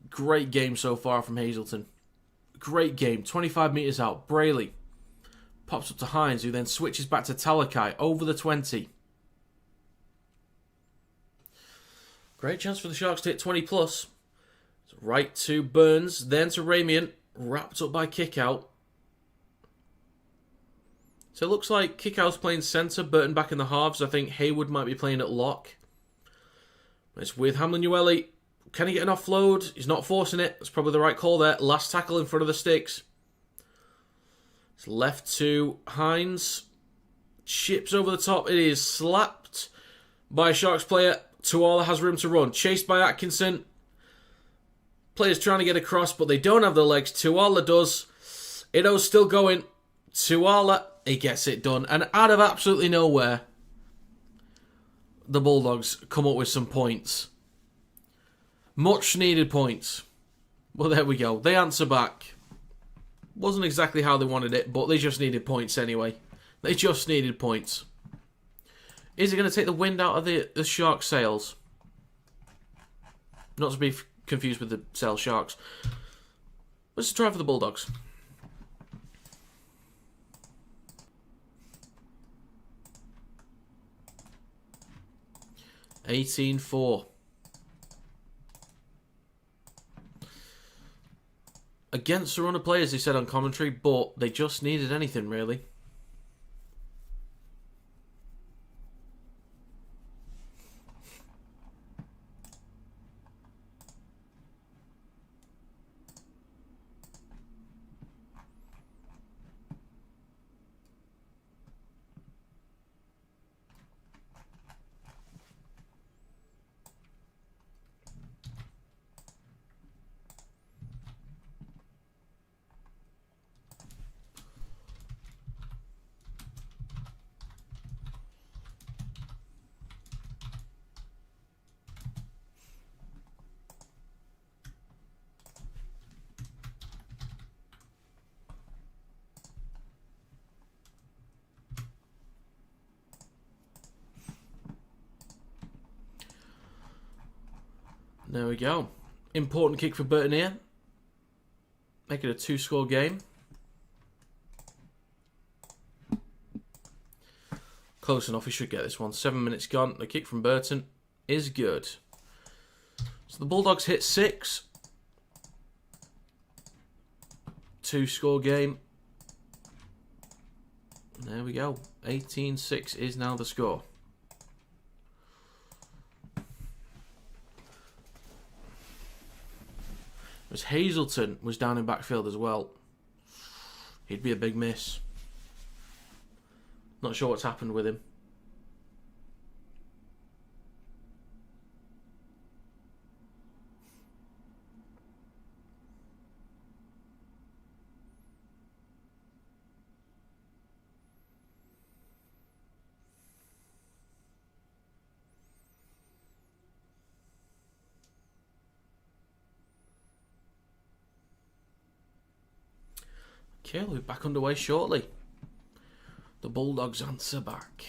A: Great game so far from Hazelton. Great game. 25 metres out. Brayley pops up to Hines, who then switches back to Talakai over the 20. Great chance for the Sharks to hit 20 plus. So right to Burns, then to Ramian. Wrapped up by Kickout. So it looks like Kickout's playing centre, Burton back in the halves. I think Hayward might be playing at lock. It's with Hamlin-Ueli. Can he get an offload? He's not forcing it. That's probably the right call there. Last tackle in front of the sticks. It's left to Hines. Chips over the top. It is slapped by a Sharks player. Tuala has room to run. Chased by Atkinson. Players trying to get across, but they don't have the legs. Tuala does. Ido's still going. Tuala, he gets it done. And out of absolutely nowhere, the Bulldogs come up with some points. Much needed points. Well, there we go. They answer back. Wasn't exactly how they wanted it, but they just needed points anyway. They just needed points. Is it going to take the wind out of the Sharks' sails? Not to be confused with the Sail Sharks. Let's try for the Bulldogs. (18-4). Against the run of players, they said on commentary, but they just needed anything, really. There we go. Important kick for Burton here. Make it a 2-score game. Close enough, he should get this one. 7 minutes gone. The kick from Burton is good. So the Bulldogs hit 6. 2-score game. There we go. 18-6 is now the score. As Hazelton was down in backfield as well. He'd be a big miss. Not sure what's happened with him. Okay, we'll be back underway shortly. The Bulldogs answer back.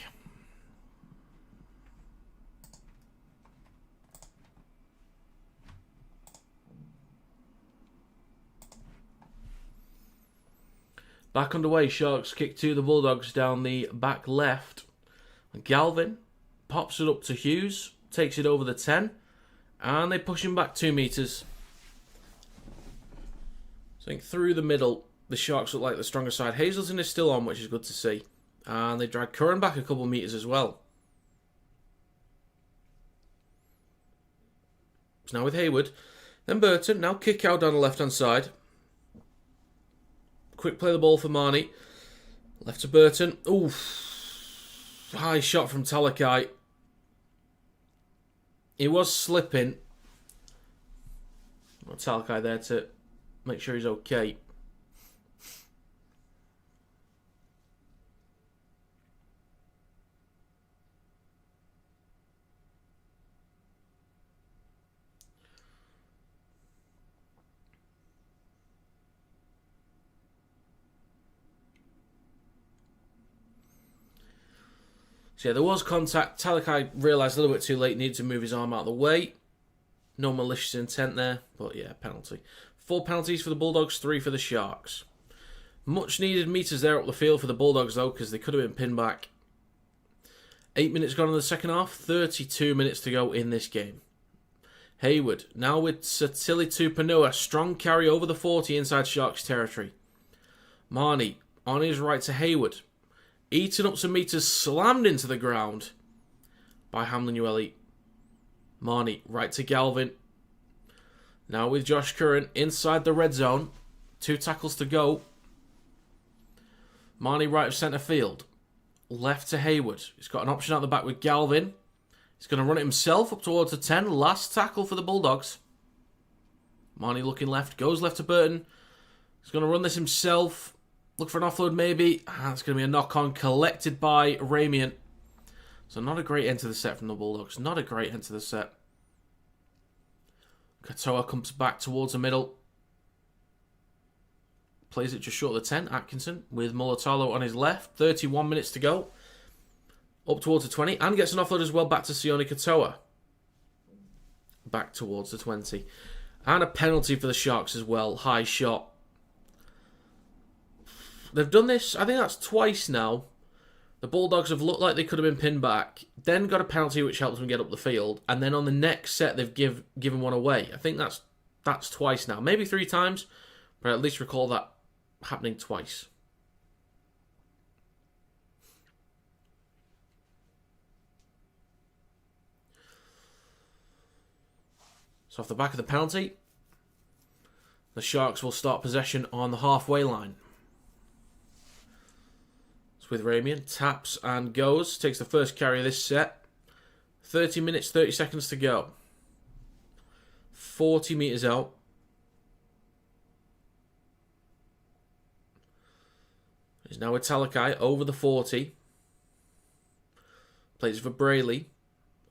A: Back underway, Sharks kick to the Bulldogs down the back left. Galvin pops it up to Hughes, takes it over the 10, and they push him back 2 metres. So I think through the middle, the Sharks look like the stronger side. Hazelton is still on, which is good to see. And they drag Curran back a couple of metres as well. So now with Hayward. Then Burton, now kick out down the left-hand side. Quick play the ball for Marnie. Left to Burton. Oof. High shot from Talakai. He was slipping. Got Talakai there to make sure he's okay. So yeah, there was contact. Talakai realised a little bit too late, needed to move his arm out of the way. No malicious intent there, but yeah, penalty. 4 penalties for the Bulldogs, 3 for the Sharks. Much needed metres there up the field for the Bulldogs though, because they could have been pinned back. 8 minutes gone in the second half, 32 minutes to go in this game. Hayward, now with Satili Tupanua, strong carry over the 40 inside Sharks territory. Marnie, on his right to Hayward. Eaten up some metres, slammed into the ground by Hamlin Ueli. Marnie, right to Galvin. Now with Josh Curran inside the red zone. 2 tackles to go. Marnie right of centre field. Left to Hayward. He's got an option out the back with Galvin. He's going to run it himself up towards the 10. Last tackle for the Bulldogs. Marnie looking left. Goes left to Burton. He's going to run this himself. Look for an offload maybe. It's going to be a knock-on collected by Ramian. So not a great end to the set from the Bulldogs. Not a great end to the set. Katoa comes back towards the middle. Plays it just short of the 10. Atkinson with Mulatalo on his left. 31 minutes to go. Up towards the 20. And gets an offload as well back to Sione Katoa. Back towards the 20. And a penalty for the Sharks as well. High shot. They've done this, I think that's twice now. The Bulldogs have looked like they could have been pinned back, then got a penalty which helps them get up the field, and then on the next set they've given one away. I think that's twice now. Maybe 3 times, but I at least recall that happening twice. So off the back of the penalty, the Sharks will start possession on the halfway line. With Ramian, taps and goes, takes the first carry of this set. 30 minutes, 30 seconds to go. 40 metres out. He's now with Talakai over the 40. Plays for Brayley.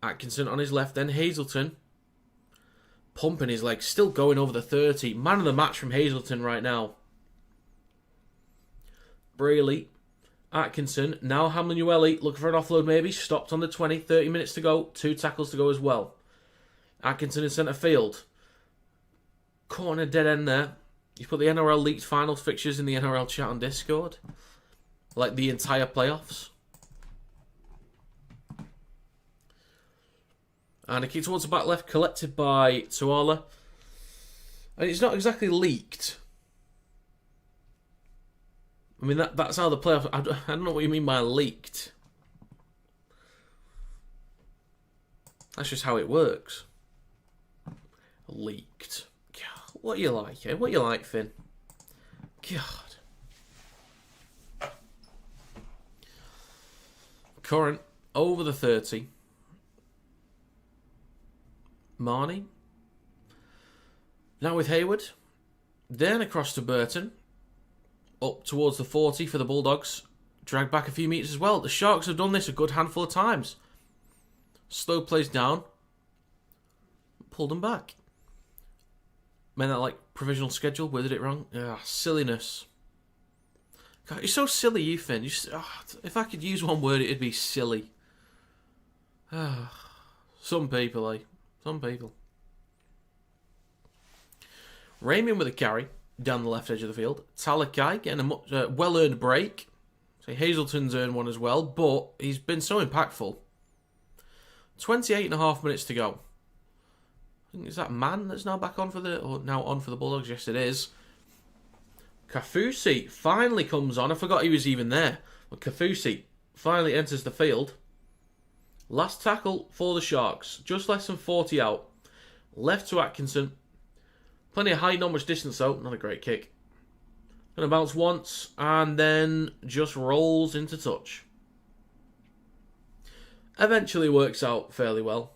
A: Atkinson on his left, then Hazelton. Pumping his legs, still going over the 30. Man of the match from Hazelton right now. Brayley. Atkinson, now Hamlin Ueli, looking for an offload maybe, stopped on the 20, 30 minutes to go, 2 tackles to go as well. Atkinson in centre field. Caught in a dead end there. He's put the NRL leaked finals fixtures in the NRL chat on Discord. Like the entire playoffs. And a kick towards the back left, collected by Tuala. And it's not exactly leaked. I mean, that's how the playoffs... I don't know what you mean by leaked. That's just how it works. Leaked. God, what you like, eh? What you like, Finn? God. Curran, over the 30. Marnie. Now with Hayward. Then across to Burton. Up towards the 40 for the Bulldogs. Dragged back a few metres as well. The Sharks have done this a good handful of times. Slow plays down. Pulled them back. Made that like provisional schedule. Worded it wrong. Ah, silliness. God, you're so silly, you Finn. If I could use one word, it'd be silly. Some people, eh? Some people. Ramian with a carry down the left edge of the field. Talakai getting a well-earned break. So Hazelton's earned one as well, but he's been so impactful. 28.5 minutes to go. I think, is that Man that's now back on for the Bulldogs? Yes, it is. Kaufusi finally comes on. I forgot he was even there. But Kaufusi finally enters the field. Last tackle for the Sharks. Just less than 40 out. Left to Atkinson. Plenty of height, not much distance though. Not a great kick. Gonna bounce once and then just rolls into touch. Eventually works out fairly well.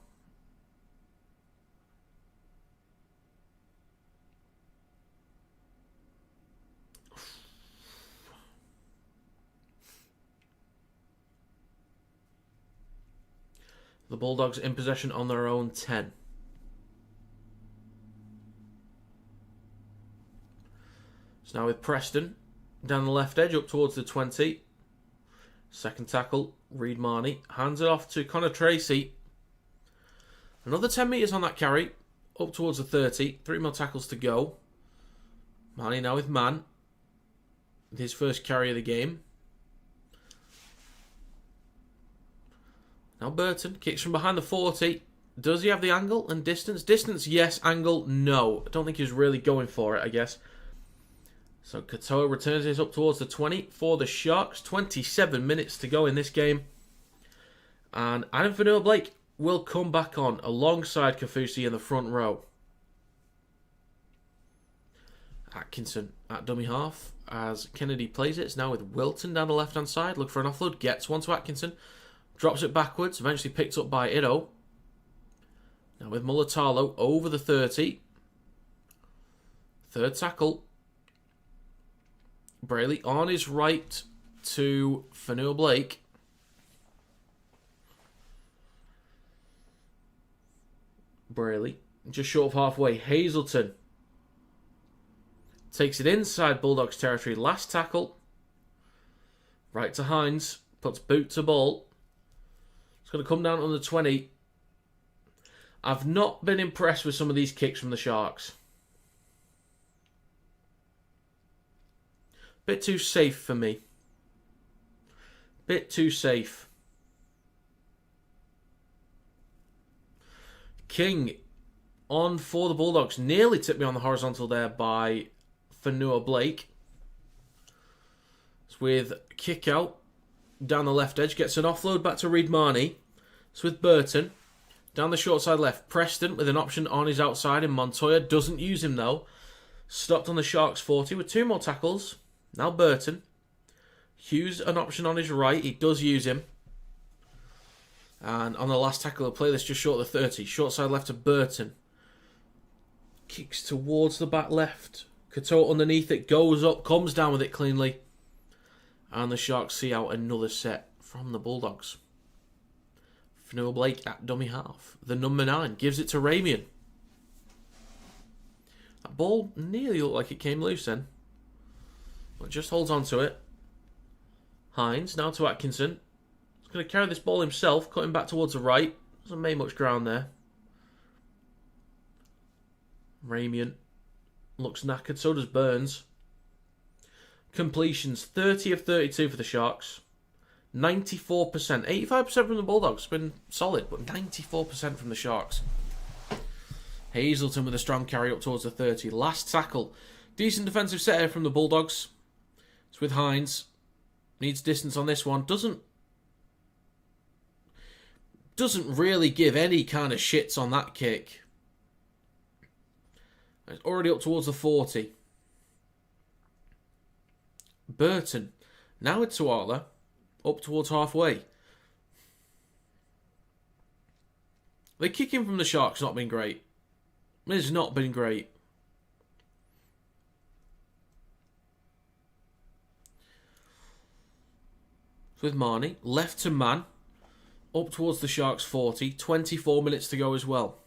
A: The Bulldogs in possession on their own 10. So now with Preston down the left edge up towards the 20. Second tackle, Reid Marnie hands it off to Connor Tracy. Another 10 metres on that carry up towards the 30. 3 more tackles to go. Marnie now with Man. With his first carry of the game. Now Burton kicks from behind the 40. Does he have the angle and distance? Distance, yes. Angle, no. I don't think he was really going for it, I guess. So Katoa returns this up towards the 20 for the Sharks. 27 minutes to go in this game. And Adam Fanua-Blake will come back on alongside Kaufusi in the front row. Atkinson at dummy half as Kennedy plays it. It's now with Wilton down the left-hand side. Look for an offload. Gets one to Atkinson. Drops it backwards. Eventually picked up by Ido. Now with Mulatalo over the 30. Third tackle. Brayley on his right to Fanua-Blake. Brayley just short of halfway. Hazelton takes it inside Bulldogs territory. Last tackle. Right to Hines. Puts boot to ball. It's going to come down on the 20. I've not been impressed with some of these kicks from the Sharks. Bit too safe for me. Bit too safe. King on for the Bulldogs. Nearly tipped me on the horizontal there by Fanua-Blake. It's with kick out down the left edge. Gets an offload back to Reid Marnie. It's with Burton. Down the short side left. Preston with an option on his outside in Montoya. Doesn't use him though. Stopped on the Sharks 40 with 2 more tackles. Now Burton. Hughes an option on his right. He does use him. And on the last tackle of play, this just short of the 30. Short side left to Burton. Kicks towards the back left. Katoa underneath it. Goes up. Comes down with it cleanly. And the Sharks see out another set from the Bulldogs. Fanua-Blake at dummy half. The number 9 gives it to Ramian. That ball nearly looked like it came loose then. But just holds on to it. Hines now to Atkinson. He's going to carry this ball himself, cutting back towards the right. Hasn't made much ground there. Ramian looks knackered, so does Burns. Completions 30 of 32 for the Sharks. 94%. 85% from the Bulldogs. It's been solid, but 94% from the Sharks. Hazelton with a strong carry up towards the 30. Last tackle. Decent defensive set here from the Bulldogs. It's with Hines. Needs distance on this one. Doesn't really give any kind of shits on that kick. It's already up towards the 40. Burton. Now with Tuala. Up towards halfway. The kicking from the Sharks not been great. It's not been great. With Marnie, left to Man, up towards the Sharks 40, 24 minutes to go as well.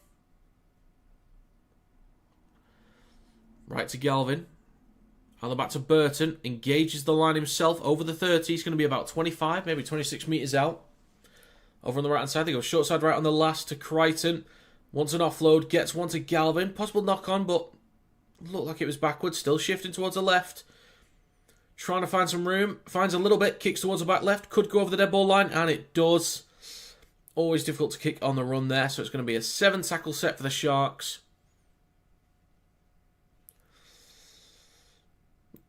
A: Right to Galvin, On the back to Burton. Engages the line himself over the 30. He's going to be about 25, maybe 26 metres out. Over on the right-hand side, they go short side right on the last to Crichton. Wants an offload, gets one to Galvin. Possible knock-on, but looked like it was backwards. Still shifting towards the left. Trying to find some room. Finds a little bit, kicks towards the back left. Could go over the dead ball line, and it does. Always difficult to kick on the run there, so it's going to be a 7-tackle set for the Sharks.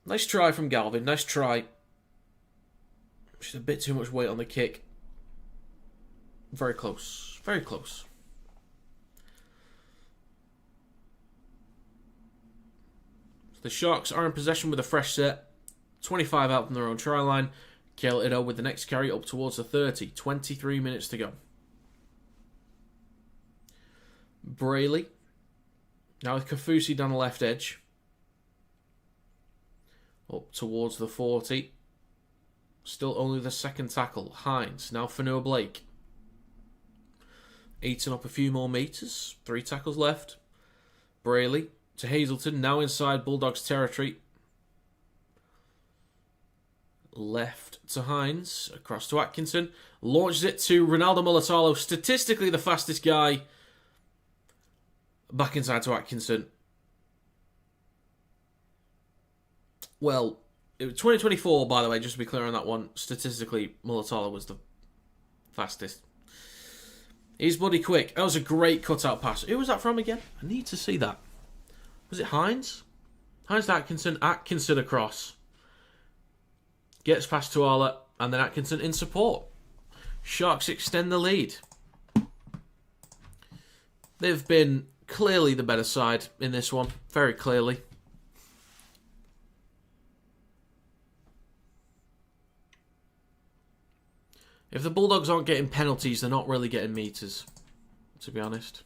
A: Nice try from Galvin, nice try. Just a bit too much weight on the kick. Very close, very close. So the Sharks are in possession with a fresh set. 25 out from their own try line. Kale Ido with the next carry up towards the 30. 23 minutes to go. Brayley. Now with Kafusi down the left edge. Up towards the 40. Still only the second tackle. Hines. Now for Noah Blake. Eating up a few more metres. 3 tackles left. Brayley to Hazelton. Now inside Bulldogs territory. Left to Hines. Across to Atkinson. Launches it to Ronaldo Mulatalo. Statistically the fastest guy. Back inside to Atkinson. Well, it was 2024, by the way, just to be clear on that one. Statistically, Mulatalo was the fastest. He's bloody quick. That was a great cutout pass. Who was that from again? I need to see that. Was it Hines? Hines to Atkinson. Atkinson across. Gets past Tuala. And then Atkinson in support. Sharks extend the lead. They've been clearly the better side in this one. Very clearly. If the Bulldogs aren't getting penalties, they're not really getting meters, to be honest.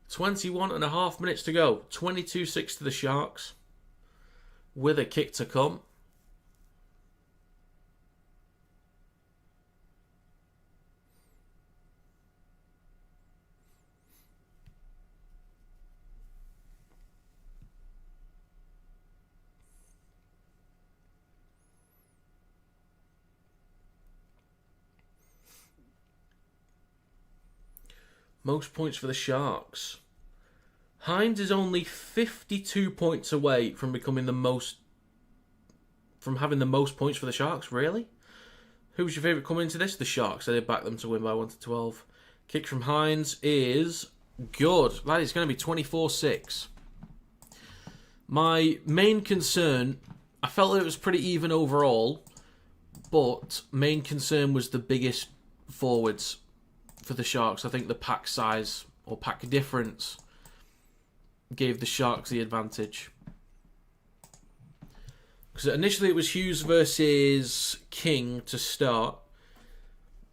A: .21.5 minutes to go. 22-6 to the Sharks. With a kick to come. Most points for the Sharks. Hines is only 52 points away from becoming the most... from having the most points for the Sharks, really? Who's your favourite coming into this? The Sharks. They back them to win by 1-12. Kick from Hines is good. That is going to be 24-6. My main concern... I felt that it was pretty even overall, but main concern was the biggest forwards for the Sharks. I think the pack size or pack difference gave the Sharks the advantage. Because initially it was Hughes versus King to start.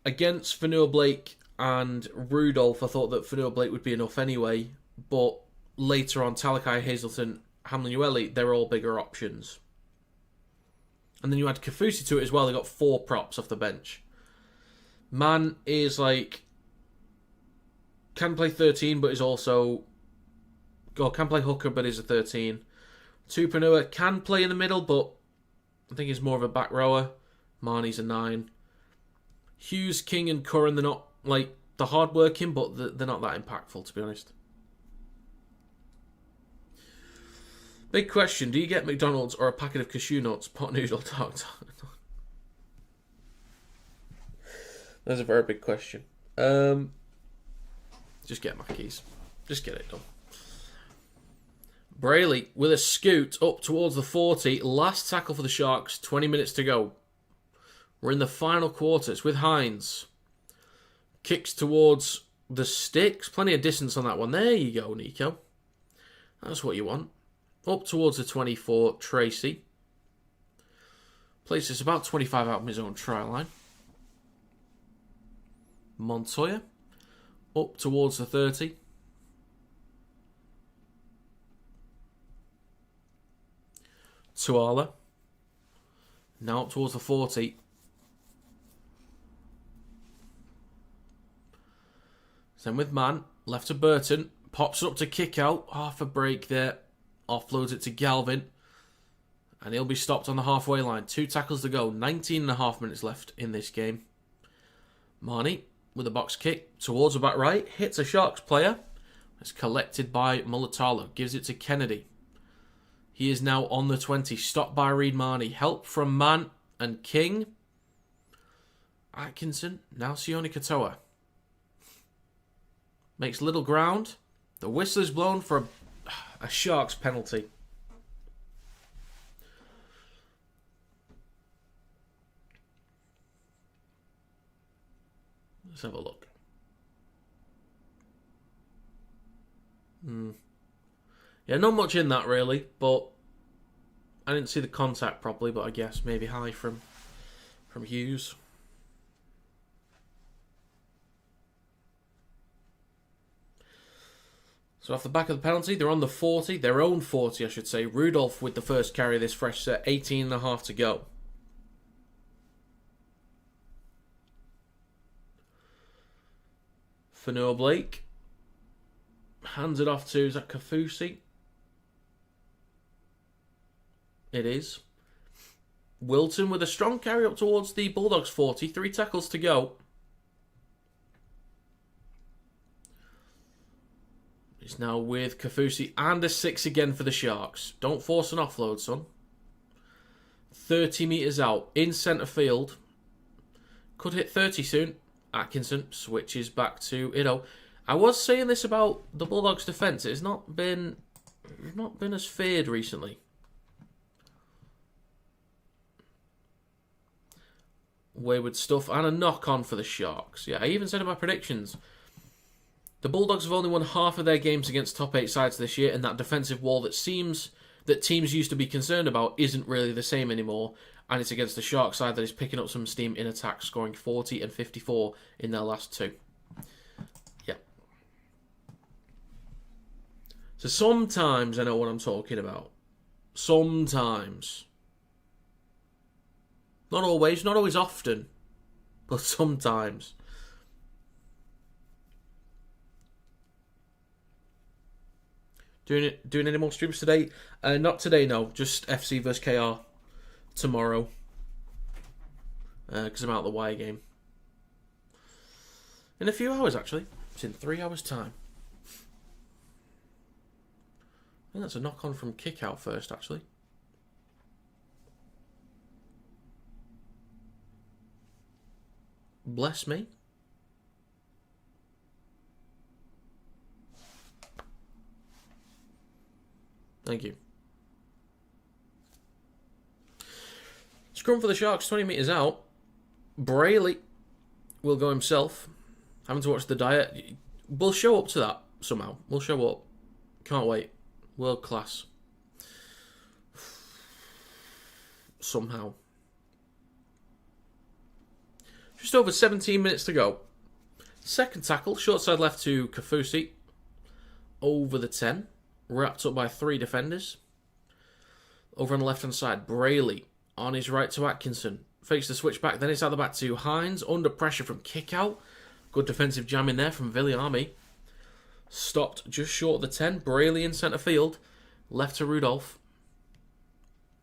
A: Against Fanua Blake and Rudolph, I thought that Fanua Blake would be enough anyway. But later on, Talakai, Hazelton, Hamlin Ueli, they're all bigger options. And then you add Kafusi to it as well. They got 4 props off the bench. Man is like... can play 13, but is also... or can play hooker, but is a 13. Tupanua can play in the middle, but I think he's more of a back rower. Marnie's a 9. Hughes, King, and Curran, they're not like the hard working, but they're not that impactful, to be honest. Big question: do you get McDonald's or a packet of cashew nuts? Pot noodle dog. That's a very big question. Just get Mackey's. Just get it done. Brayley with a scoot up towards the 40. Last tackle for the Sharks. 20 minutes to go. We're in the final quarters with Hines. Kicks towards the sticks. Plenty of distance on that one. There you go, Nico. That's what you want. Up towards the 24. Tracy. Places about 25 out from his own try line. Montoya. Up towards the 30. Tuala. Now up towards the 40. Then with man, left to Burton. Pops it up to kick out. Half a break there. Offloads it to Galvin. And he'll be stopped on the halfway line. 2 tackles to go. 19.5 minutes left in this game. Marnie with a box kick towards the back right. Hits a Sharks player. It's collected by Mulatalo. Gives it to Kennedy. He is now on the 20. Stopped by Reed Marnie. Help from Mann and King. Atkinson. Now Sione Katoa. Makes little ground. The whistle is blown for a Sharks penalty. Let's have a look. Yeah, not much in that really, but I didn't see the contact properly, but I guess maybe high from Hughes. So off the back of the penalty, they're on the 40, their own 40 I should say. Rudolph with the first carry of this fresh set, 18.5 to go. Fanua Blake. Hands it off to, is that Kafusi? It is. Wilton with a strong carry up towards the Bulldogs 40. 3 tackles to go. He's now with Kafusi and a 6 again for the Sharks. Don't force an offload, son. 30 metres out. In centre field. Could hit 30 soon. Atkinson switches back to Ido. I was saying this about the Bulldogs' defence. It's not been as feared recently. Wayward stuff and a knock-on for the Sharks. Yeah, I even said in my predictions, the Bulldogs have only won half of their games against top 8 sides this year, and that defensive wall that teams used to be concerned about isn't really the same anymore, and it's against the Sharks side that is picking up some steam in attack, scoring 40 and 54 in their last 2. Yeah. So sometimes I know what I'm talking about. Sometimes. Not always often, but sometimes. Doing any more streams today? Not today, no. Just FC vs KR tomorrow. Because I'm out of the wire game. In a few hours, actually. It's in 3 hours' time. I think that's a knock-on from kick-out first, actually. Bless me. Thank you. Scrum for the Sharks, 20 metres out. Brayley will go himself. Having to watch the diet. We'll show up to that somehow. We'll show up. Can't wait. World class. Somehow. Just over 17 minutes to go. Second tackle, short side left to Kafusi. Over the 10. Wrapped up by 3 defenders. Over on the left-hand side, Brayley on his right to Atkinson. Fakes the switch back, then it's out the back to Hines. Under pressure from kick-out. Good defensive jam in there from Viliami. Stopped just short of the 10. Brayley in centre field. Left to Rudolph.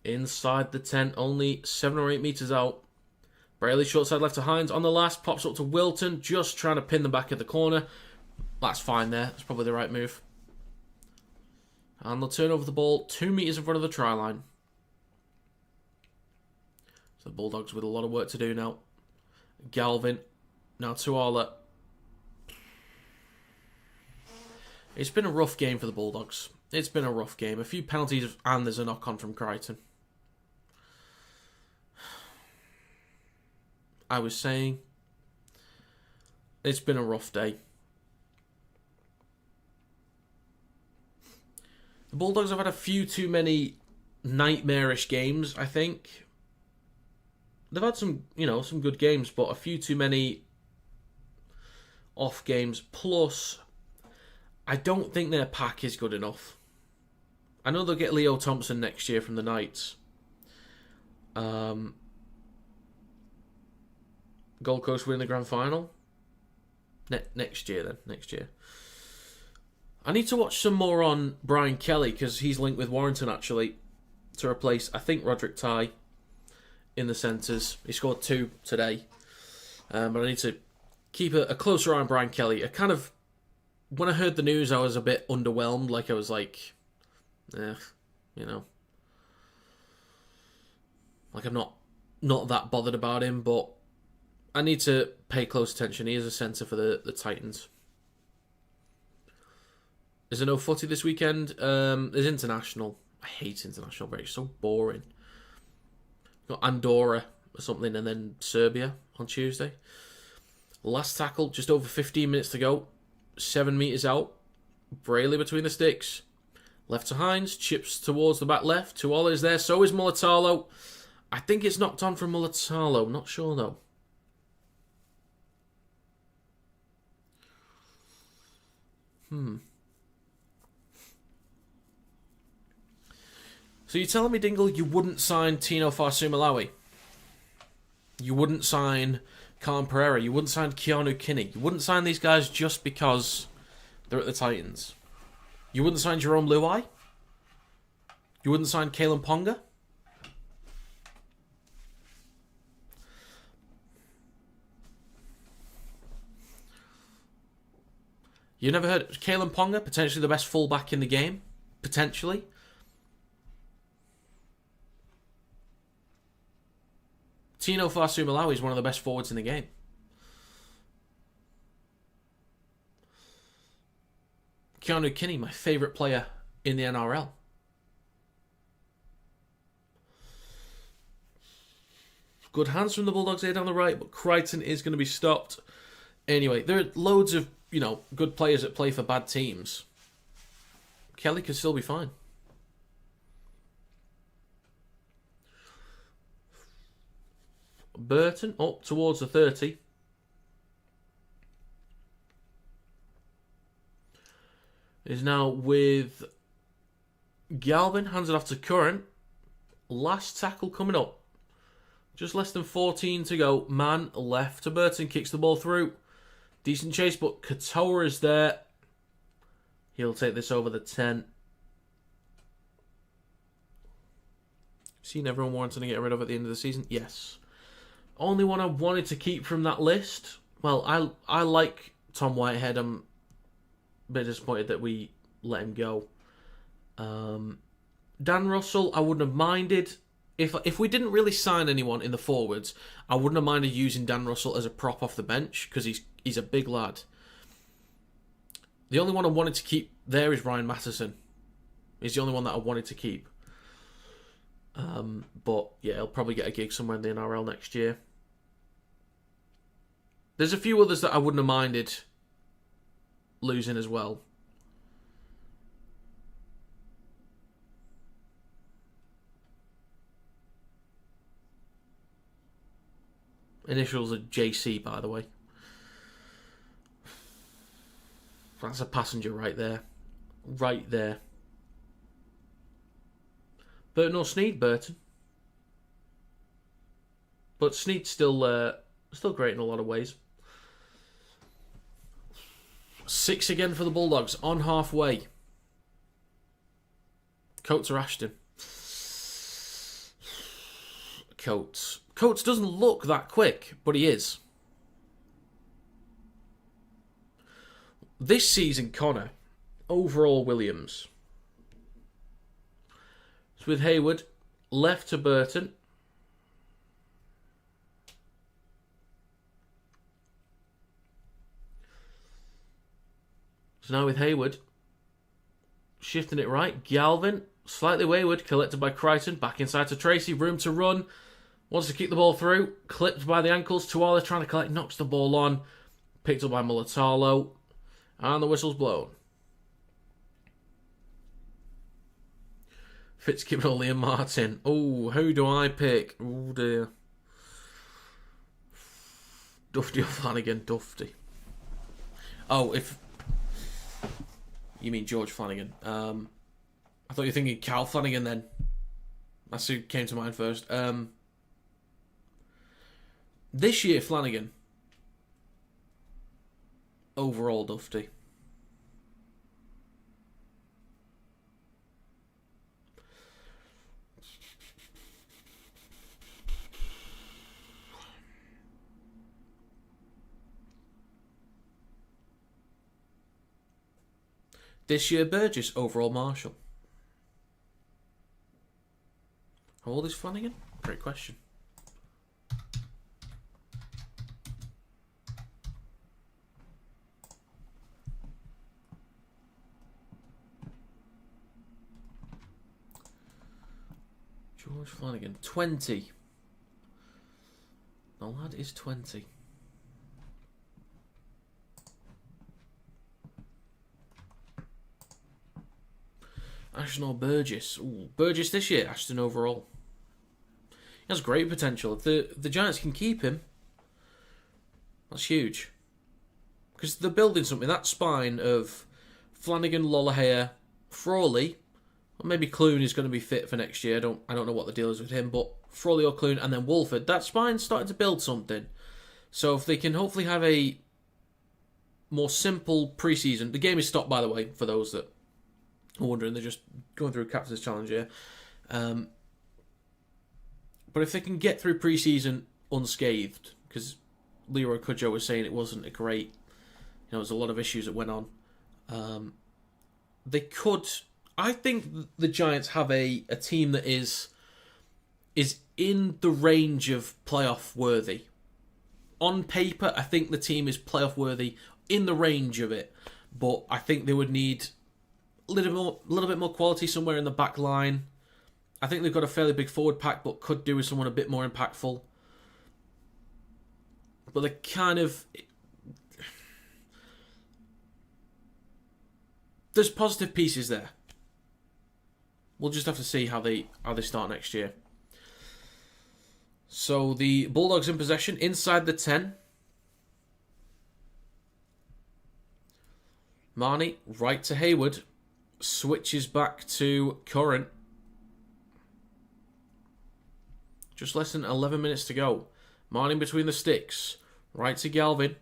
A: Inside the 10, only 7 or 8 metres out. Brayley short side left to Hines. On the last, pops up to Wilton. Just trying to pin them back at the corner. That's fine there. That's probably the right move. And they'll turn over the ball 2 metres in front of the try line. So the Bulldogs with a lot of work to do now. Galvin. Now Tuala. It's been a rough game for the Bulldogs. It's been a rough game. A few penalties and there's a knock-on from Crichton. I was saying, it's been a rough day. The Bulldogs have had a few too many nightmarish games, I think. They've had some good games, but a few too many off games. Plus, I don't think their pack is good enough. I know they'll get Leo Thompson next year from the Knights, Gold Coast win the grand final. Next year. I need to watch some more on Brian Kelly because he's linked with Warrington actually to replace, I think, Roderick Ty in the centres. He scored 2 today. But I need to keep a closer eye on Brian Kelly. When I heard the news, I was a bit underwhelmed. Like, I was like, you know. Like, I'm not that bothered about him, but I need to pay close attention. He is a centre for the Titans. Is there no footy this weekend? There's international. I hate international breaks. So boring. Got Andorra or something, and then Serbia on Tuesday. Last tackle, just over 15 minutes to go. 7 metres out. Brayley between the sticks. Left to Hines. Chips towards the back left. Tuola is there. So is Mulatalo. I think it's knocked on from Mulatalo. Not sure though. So you're telling me, Dingle, you wouldn't sign Tino Fa'asuamaleaui? You wouldn't sign Callum Pereira? You wouldn't sign Keanu Kinney? You wouldn't sign these guys just because they're at the Titans? You wouldn't sign Jerome Luai? You wouldn't sign Kalen Ponga? You never heard Kalen Ponga, potentially the best fullback in the game? Potentially. Tino Fa'asuamaleaui is one of the best forwards in the game. Keanu Kinney, my favourite player in the NRL. Good hands from the Bulldogs here down the right, but Crichton is going to be stopped. Anyway, there are loads of, good players that play for bad teams. Kelly could still be fine. Burton up towards the 30. Is now with Galvin. Hands it off to Curran. Last tackle coming up. Just less than 14 to go. Man left to Burton. Kicks the ball through. Decent chase, but Katoa is there. He'll take this over the 10. Seen everyone wanting to get rid of at the end of the season? Yes. Only one I wanted to keep from that list. Well, I like Tom Whitehead. I'm a bit disappointed that we let him go. Dan Russell, I wouldn't have minded. If we didn't really sign anyone in the forwards, I wouldn't have minded using Dan Russell as a prop off the bench because he's a big lad. The only one I wanted to keep there is Ryan Matheson. He's the only one that I wanted to keep. But yeah, he'll probably get a gig somewhere in the NRL next year. There's a few others that I wouldn't have minded losing as well. Initials are JC, by the way. That's a passenger right there. Right there. Burton or Sneed? Burton. But Sneed's still great in a lot of ways. 6 again for the Bulldogs. On halfway. Coates or Ashton? Coates. Coates doesn't look that quick, but he is. This season, Connor. Overall, Williams. It's with Hayward. Left to Burton. So now with Hayward. Shifting it right. Galvin. Slightly wayward. Collected by Crichton. Back inside to Tracy. Room to run. Wants to kick the ball through. Clipped by the ankles. Tuola trying to collect. Knocks the ball on. Picked up by Mulatalo. And the whistle's blown. Fitzgibbon or Liam Martin. Oh, who do I pick? Oh dear. Dufty or Flanagan? Dufty. Oh, if... You mean George Flanagan. I thought you were thinking Cal Flanagan then. That's who came to mind first. This year, Flanagan. Overall, Dufty. This year, Burgess. Overall, Marshall. How old is Flanagan? Great question. George Flanagan. 20. The lad is 20. Ashton or Burgess? Ooh, Burgess this year, Ashton overall. He has great potential. If the Giants can keep him, that's huge. Because they're building something. That spine of Flanagan, Lollahea, Frawley, or maybe Clune is going to be fit for next year. I don't know what the deal is with him, but Frawley or Clune, and then Wolford. That spine's starting to build something. So if they can hopefully have a more simple preseason. The game is stopped, by the way, for those that are wondering. They're just going through a Captain's Challenge here. But if they can get through preseason unscathed, because Leroy Cudjoe was saying it wasn't a great, there's a lot of issues that went on. They could. I think the Giants have a team that is in the range of playoff worthy. On paper, I think the team is playoff worthy, in the range of it, but I think they would need a little bit more quality somewhere in the back line. I think they've got a fairly big forward pack, but could do with someone a bit more impactful. But they're kind of... There's positive pieces there. We'll just have to see how they start next year. So the Bulldogs in possession inside the 10. Marnie right to Hayward. Switches back to Curran. Just less than 11 minutes to go. Marnie between the sticks. Right to Galvin.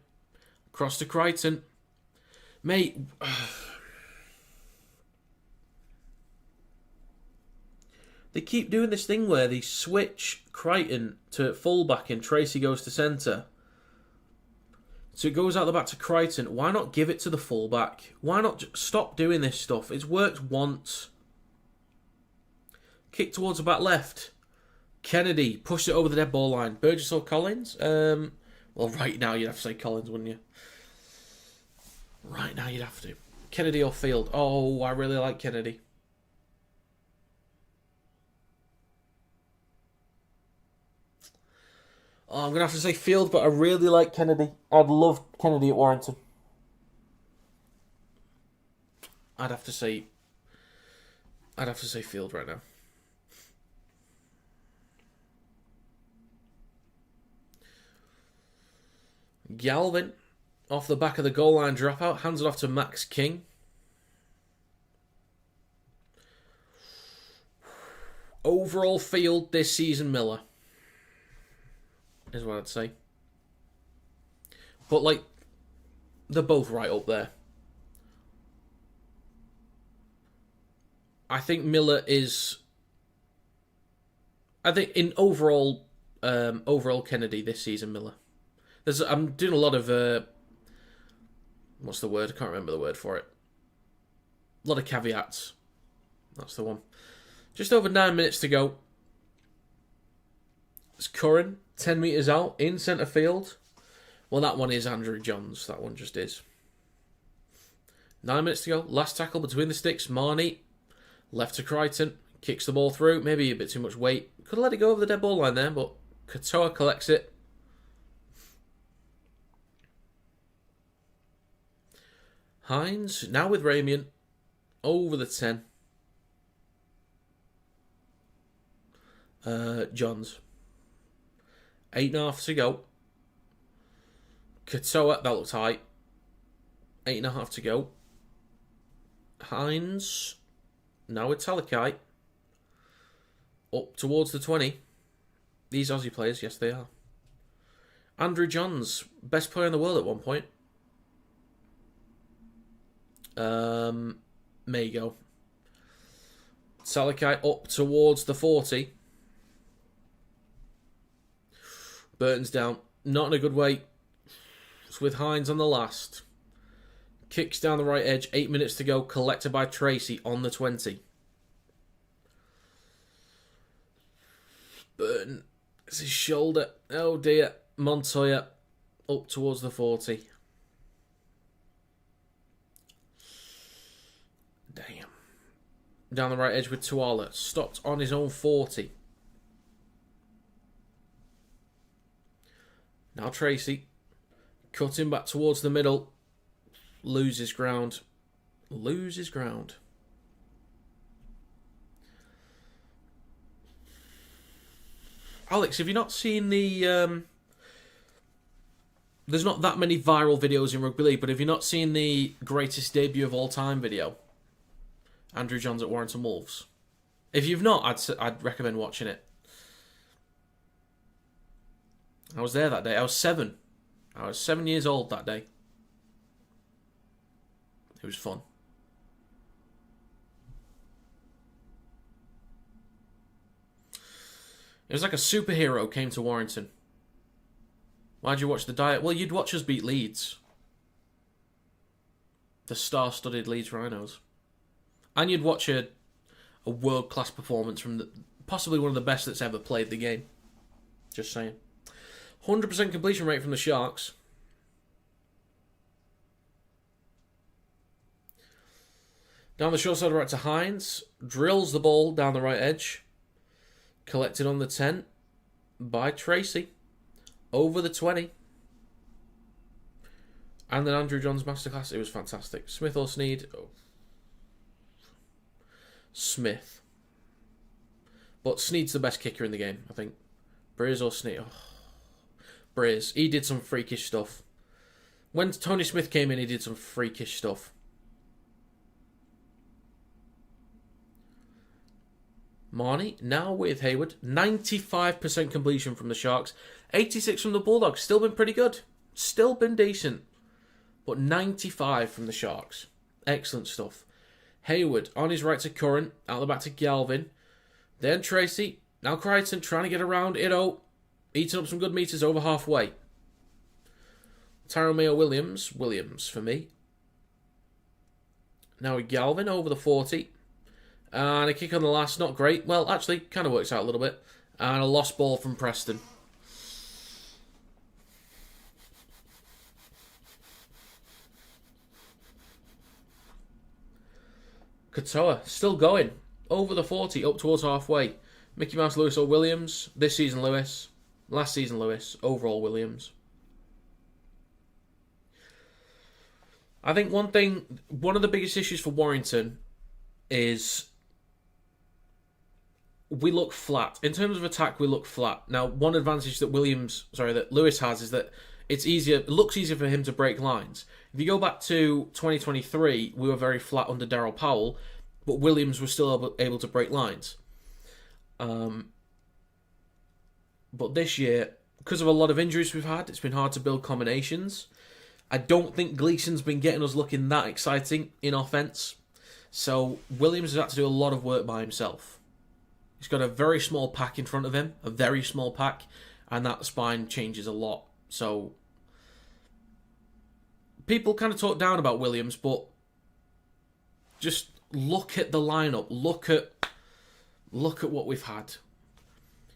A: Across to Crichton. Mate... They keep doing this thing where they switch Crichton to fullback and Tracy goes to centre. So it goes out the back to Crichton. Why not give it to the fullback? Why not stop doing this stuff? It's worked once. Kick towards the back left. Kennedy pushed it over the dead ball line. Burgess or Collins? Well, right now you'd have to say Collins, wouldn't you? Right now you'd have to. Kennedy or Field? Oh, I really like Kennedy. Oh, I'm going to have to say Field, but I really like Kennedy. I'd love Kennedy at Warrington. I'd have to say Field right now. Galvin, off the back of the goal line dropout, hands it off to Max King. Overall Field this season, Miller. Is what I'd say. But, they're both right up there. I think Miller is... I think in overall Kennedy this season, Miller. I'm doing a lot of... what's the word? I can't remember the word for it. A lot of caveats. That's the one. Just over 9 minutes to go. It's Curran. 10 metres out, in centre field. Well, that one is Andrew Johns. That one just is. 9 minutes to go. Last tackle between the sticks. Marnie. Left to Crichton. Kicks the ball through. Maybe a bit too much weight. Could have let it go over the dead ball line there, but Katoa collects it. Hines, now with Ramian. Over the 10. Johns. 8.5 to go. Katoa, that looks high. 8.5 to go. Hines. Now with Talakai. Up towards the 20. These Aussie players, yes they are. Andrew Johns, best player in the world at one point. There you go. Salakai up towards the 40. Burton's down. Not in a good way. It's with Hines on the last. Kicks down the right edge. 8 minutes to go. Collected by Tracy on the 20. Burton. It's his shoulder. Oh dear. Montoya up towards the 40. Damn. Down the right edge with Tuala. Stopped on his own 40. Now Tracy. Cutting back towards the middle. Loses ground. Loses ground. Alex, have you not seen the... There's not that many viral videos in Rugby League, but have you not seen the greatest debut of all time video? Andrew Johns at Warrington Wolves. If you've not, I'd recommend watching it. I was there that day. I was 7. I was 7 years old that day. It was fun. It was like a superhero came to Warrington. Why'd you watch the diet? Well, you'd watch us beat Leeds. The star-studded Leeds Rhinos. And you'd watch a world-class performance from possibly one of the best that's ever played the game. Just saying. 100% completion rate from the Sharks. Down the short side right to Hines. Drills the ball down the right edge. Collected on the 10 by Tracy. Over the 20. And then Andrew Johns' masterclass. It was fantastic. Smith or Sneed? Oh. Smith. But Sneed's the best kicker in the game, I think. Breers or Sneed? Oh. Breers. He did some freakish stuff. When Tony Smith came in, he did some freakish stuff. Marnie, now with Hayward. 95% completion from the Sharks. 86 from the Bulldogs. Still been pretty good. Still been decent. But 95 from the Sharks. Excellent stuff. Hayward on his right to Curran. Out the back to Galvin. Then Tracy. Now Crichton trying to get around Ido. Eating up some good meters over halfway. Tyrone Mayo Williams. Williams for me. Now with Galvin over the 40. And a kick on the last, not great. Well, actually, kind of works out a little bit. And a lost ball from Preston. Katoa, still going. Over the 40, up towards halfway. Mickey Mouse, Lewis or Williams. This season, Lewis. Last season, Lewis. Overall, Williams. I think one of the biggest issues for Warrington is we look flat. In terms of attack, we look flat. Now, one advantage that Lewis has is that it looks easier for him to break lines. If you go back to 2023, we were very flat under Darryl Powell, but Williams was still able to break lines. But this year, because of a lot of injuries we've had, it's been hard to build combinations. I don't think Gleeson's been getting us looking that exciting in offence. So Williams has had to do a lot of work by himself. He's got a very small pack in front of him, a very small pack, and that spine changes a lot. So people kind of talk down about Williams, but just look at the lineup. Look at what we've had.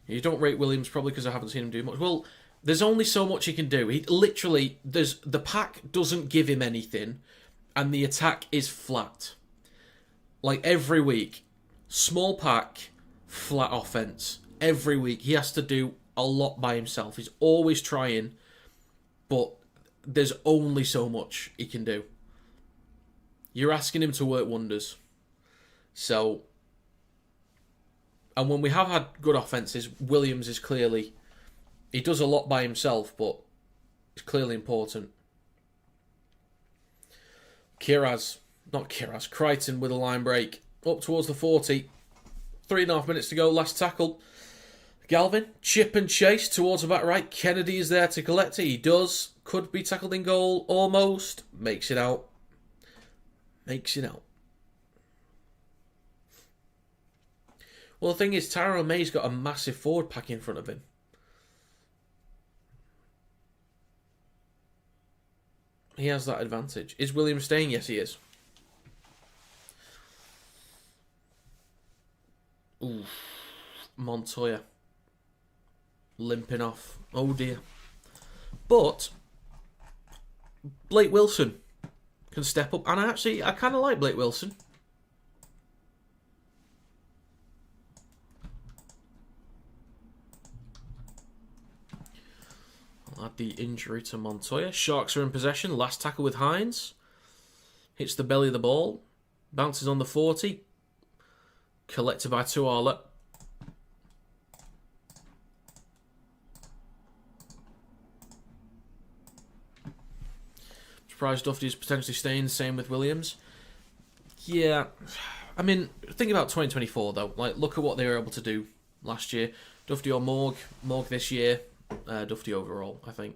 A: You don't rate Williams probably because I haven't seen him do much. Well, there's only so much he can do. The pack doesn't give him anything, and the attack is flat. Like every week, small pack, flat offense. Every week, he has to do a lot by himself. He's always trying, but there's only so much he can do. You're asking him to work wonders. So, and when we have had good offences, Williams is clearly, he does a lot by himself, but it's clearly important. Crichton with a line break. Up towards the 40. 3.5 minutes to go, last tackle. Galvin, chip and chase towards the back right. Kennedy is there to collect it. He does. Could be tackled in goal. Almost. Makes it out. Makes it out. Well, the thing is, Tyrone May's got a massive forward pack in front of him. He has that advantage. Is William staying? Yes, he is. Ooh. Montoya. Limping off. Oh, dear. But Blake Wilson can step up. And I kind of like Blake Wilson. I'll add the injury to Montoya. Sharks are in possession. Last tackle with Hines. Hits the belly of the ball. Bounces on the 40. Collected by Tuala. Surprised Duffy is potentially staying. Same with Williams. Yeah. I mean, think about 2024 though. Like, look at what they were able to do last year. Duffy or Morg. Morg this year. Duffy overall, I think.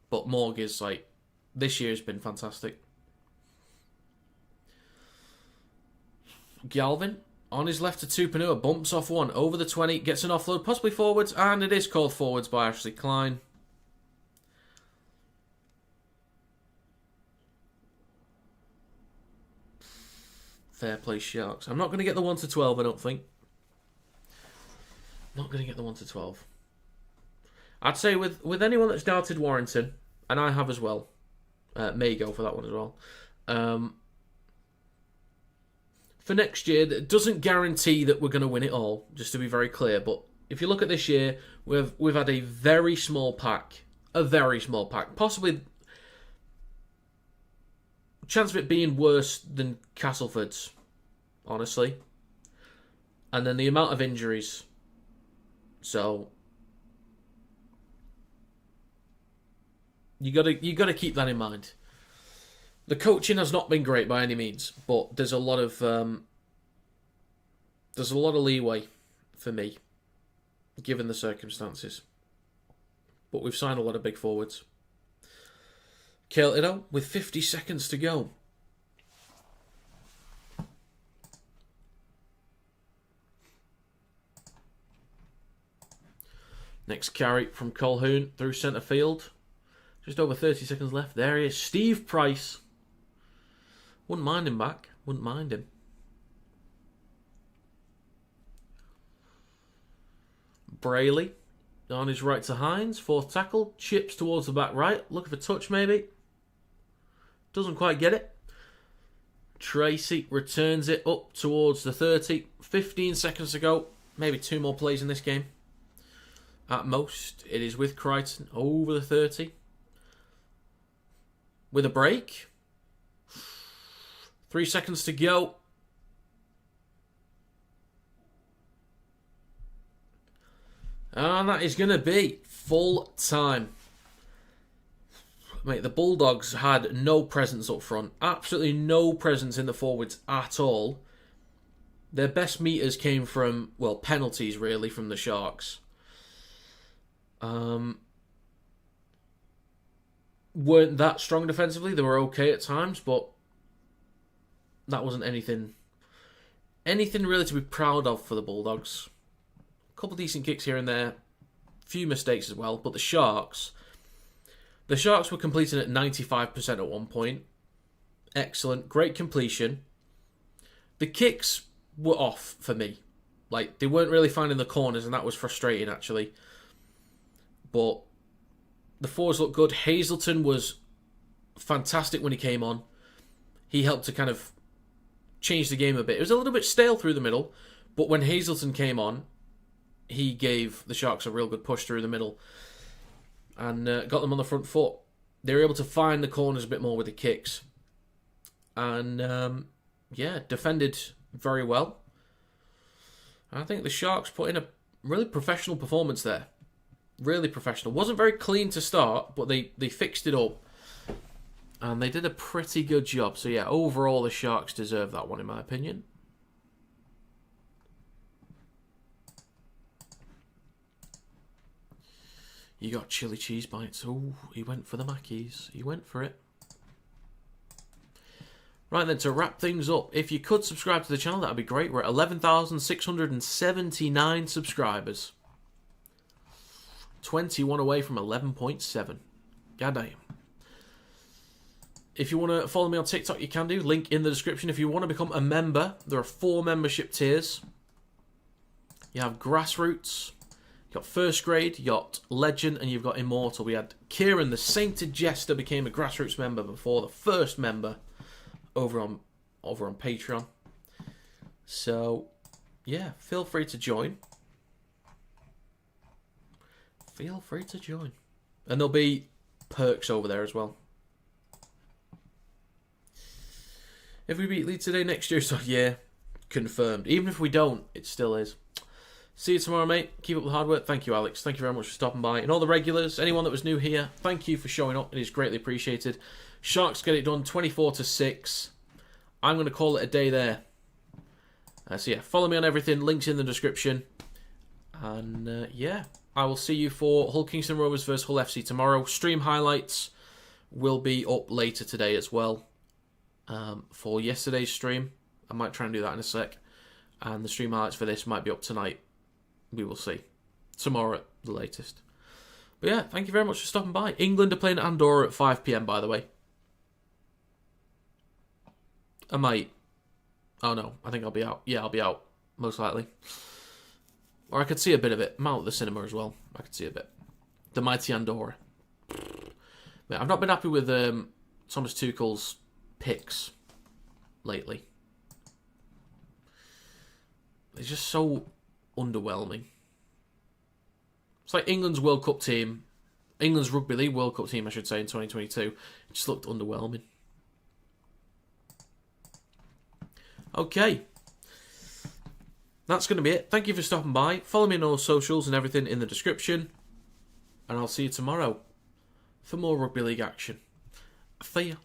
A: But Morg is like, this year has been fantastic. Galvin on his left to Tupanua, bumps off one over the 20, gets an offload, possibly forwards, and it is called forwards by Ashley Klein. Fair play, Sharks. I'm not going to get the 1 to 12, I don't think. Not going to get the 1 to 12. I'd say with anyone that's doubted Warrington, and I have as well, may go for that one as well. For next year, that doesn't guarantee that we're going to win it all, just to be very clear. But if you look at this year, we've had a very small pack. A very small pack. Possibly chance of it being worse than Castleford's, honestly. And then the amount of injuries. So you gotta keep that in mind. The coaching has not been great by any means, but there's a lot of leeway for me, given the circumstances. But we've signed a lot of big forwards. Cale Iddo with 50 seconds to go. Next carry from Colquhoun through centre field. Just over 30 seconds left. There he is. Steve Price. Wouldn't mind him back. Wouldn't mind him. Brayley on his right to Hines. Fourth tackle. Chips towards the back right. Looking for touch maybe. Doesn't quite get it. Tracy returns it up towards the 30. 15 seconds to go. Maybe 2 more plays in this game. At most. It is with Crichton over the 30. With a break. 3 seconds to go. And that is going to be full time. Mate, the Bulldogs had no presence up front. Absolutely no presence in the forwards at all. Their best meters came from, well, penalties really from the Sharks. Weren't that strong defensively. They were okay at times, but that wasn't anything really to be proud of for the Bulldogs. A couple of decent kicks here and there. Few mistakes as well. But the Sharks were completing at 95% at one point. Excellent. Great completion. The kicks were off for me. Like, they weren't really finding the corners, and that was frustrating, actually. But the forwards looked good. Hazelton was fantastic when he came on. He helped to kind of change the game a bit. It was a little bit stale through the middle, but when Hazelton came on, he gave the Sharks a real good push through the middle and got them on the front foot. They were able to find the corners a bit more with the kicks. And, defended very well. I think the Sharks put in a really professional performance there. Really professional. Wasn't very clean to start, but they fixed it up. And they did a pretty good job. So yeah, overall the Sharks deserve that one in my opinion. You got chili cheese bites. Oh, he went for the Mackies. He went for it. Right then, to wrap things up, if you could subscribe to the channel, that would be great. We're at 11,679 subscribers. 21 away from 11.7. Goddamn. If you want to follow me on TikTok, you can do. Link in the description. If you want to become a member, there are 4 membership tiers. You have Grassroots, you've got First Grade, you've got Legend, and you've got Immortal. We had Kieran, the Sainted Jester, became a Grassroots member before the first member over on Patreon. So, yeah, feel free to join. Feel free to join. And there'll be perks over there as well. If we beat Leeds today, next year, so yeah, confirmed. Even if we don't, it still is. See you tomorrow, mate. Keep up the hard work. Thank you, Alex. Thank you very much for stopping by. And all the regulars, anyone that was new here, thank you for showing up. It is greatly appreciated. Sharks get it done 24-6. I'm going to call it a day there. So yeah, follow me on everything. Links in the description. And yeah, I will see you for Hull Kingston Rovers versus Hull FC tomorrow. Stream highlights will be up later today as well. For yesterday's stream. I might try and do that in a sec. And the stream highlights for this might be up tonight. We will see. Tomorrow at the latest. But yeah, thank you very much for stopping by. England are playing Andorra at 5 PM, by the way. I might. Oh no, I think I'll be out. Yeah, I'll be out. Most likely. Or I could see a bit of it. I'm out at the cinema as well. I could see a bit. The mighty Andorra. I've not been happy with Thomas Tuchel's picks lately. It's just so underwhelming. It's like England's World Cup team, England's Rugby League World Cup team, I should say, in 2022. It just looked underwhelming. Okay. That's going to be it. Thank you for stopping by. Follow me on all socials and everything in the description. And I'll see you tomorrow for more Rugby League action. See ya.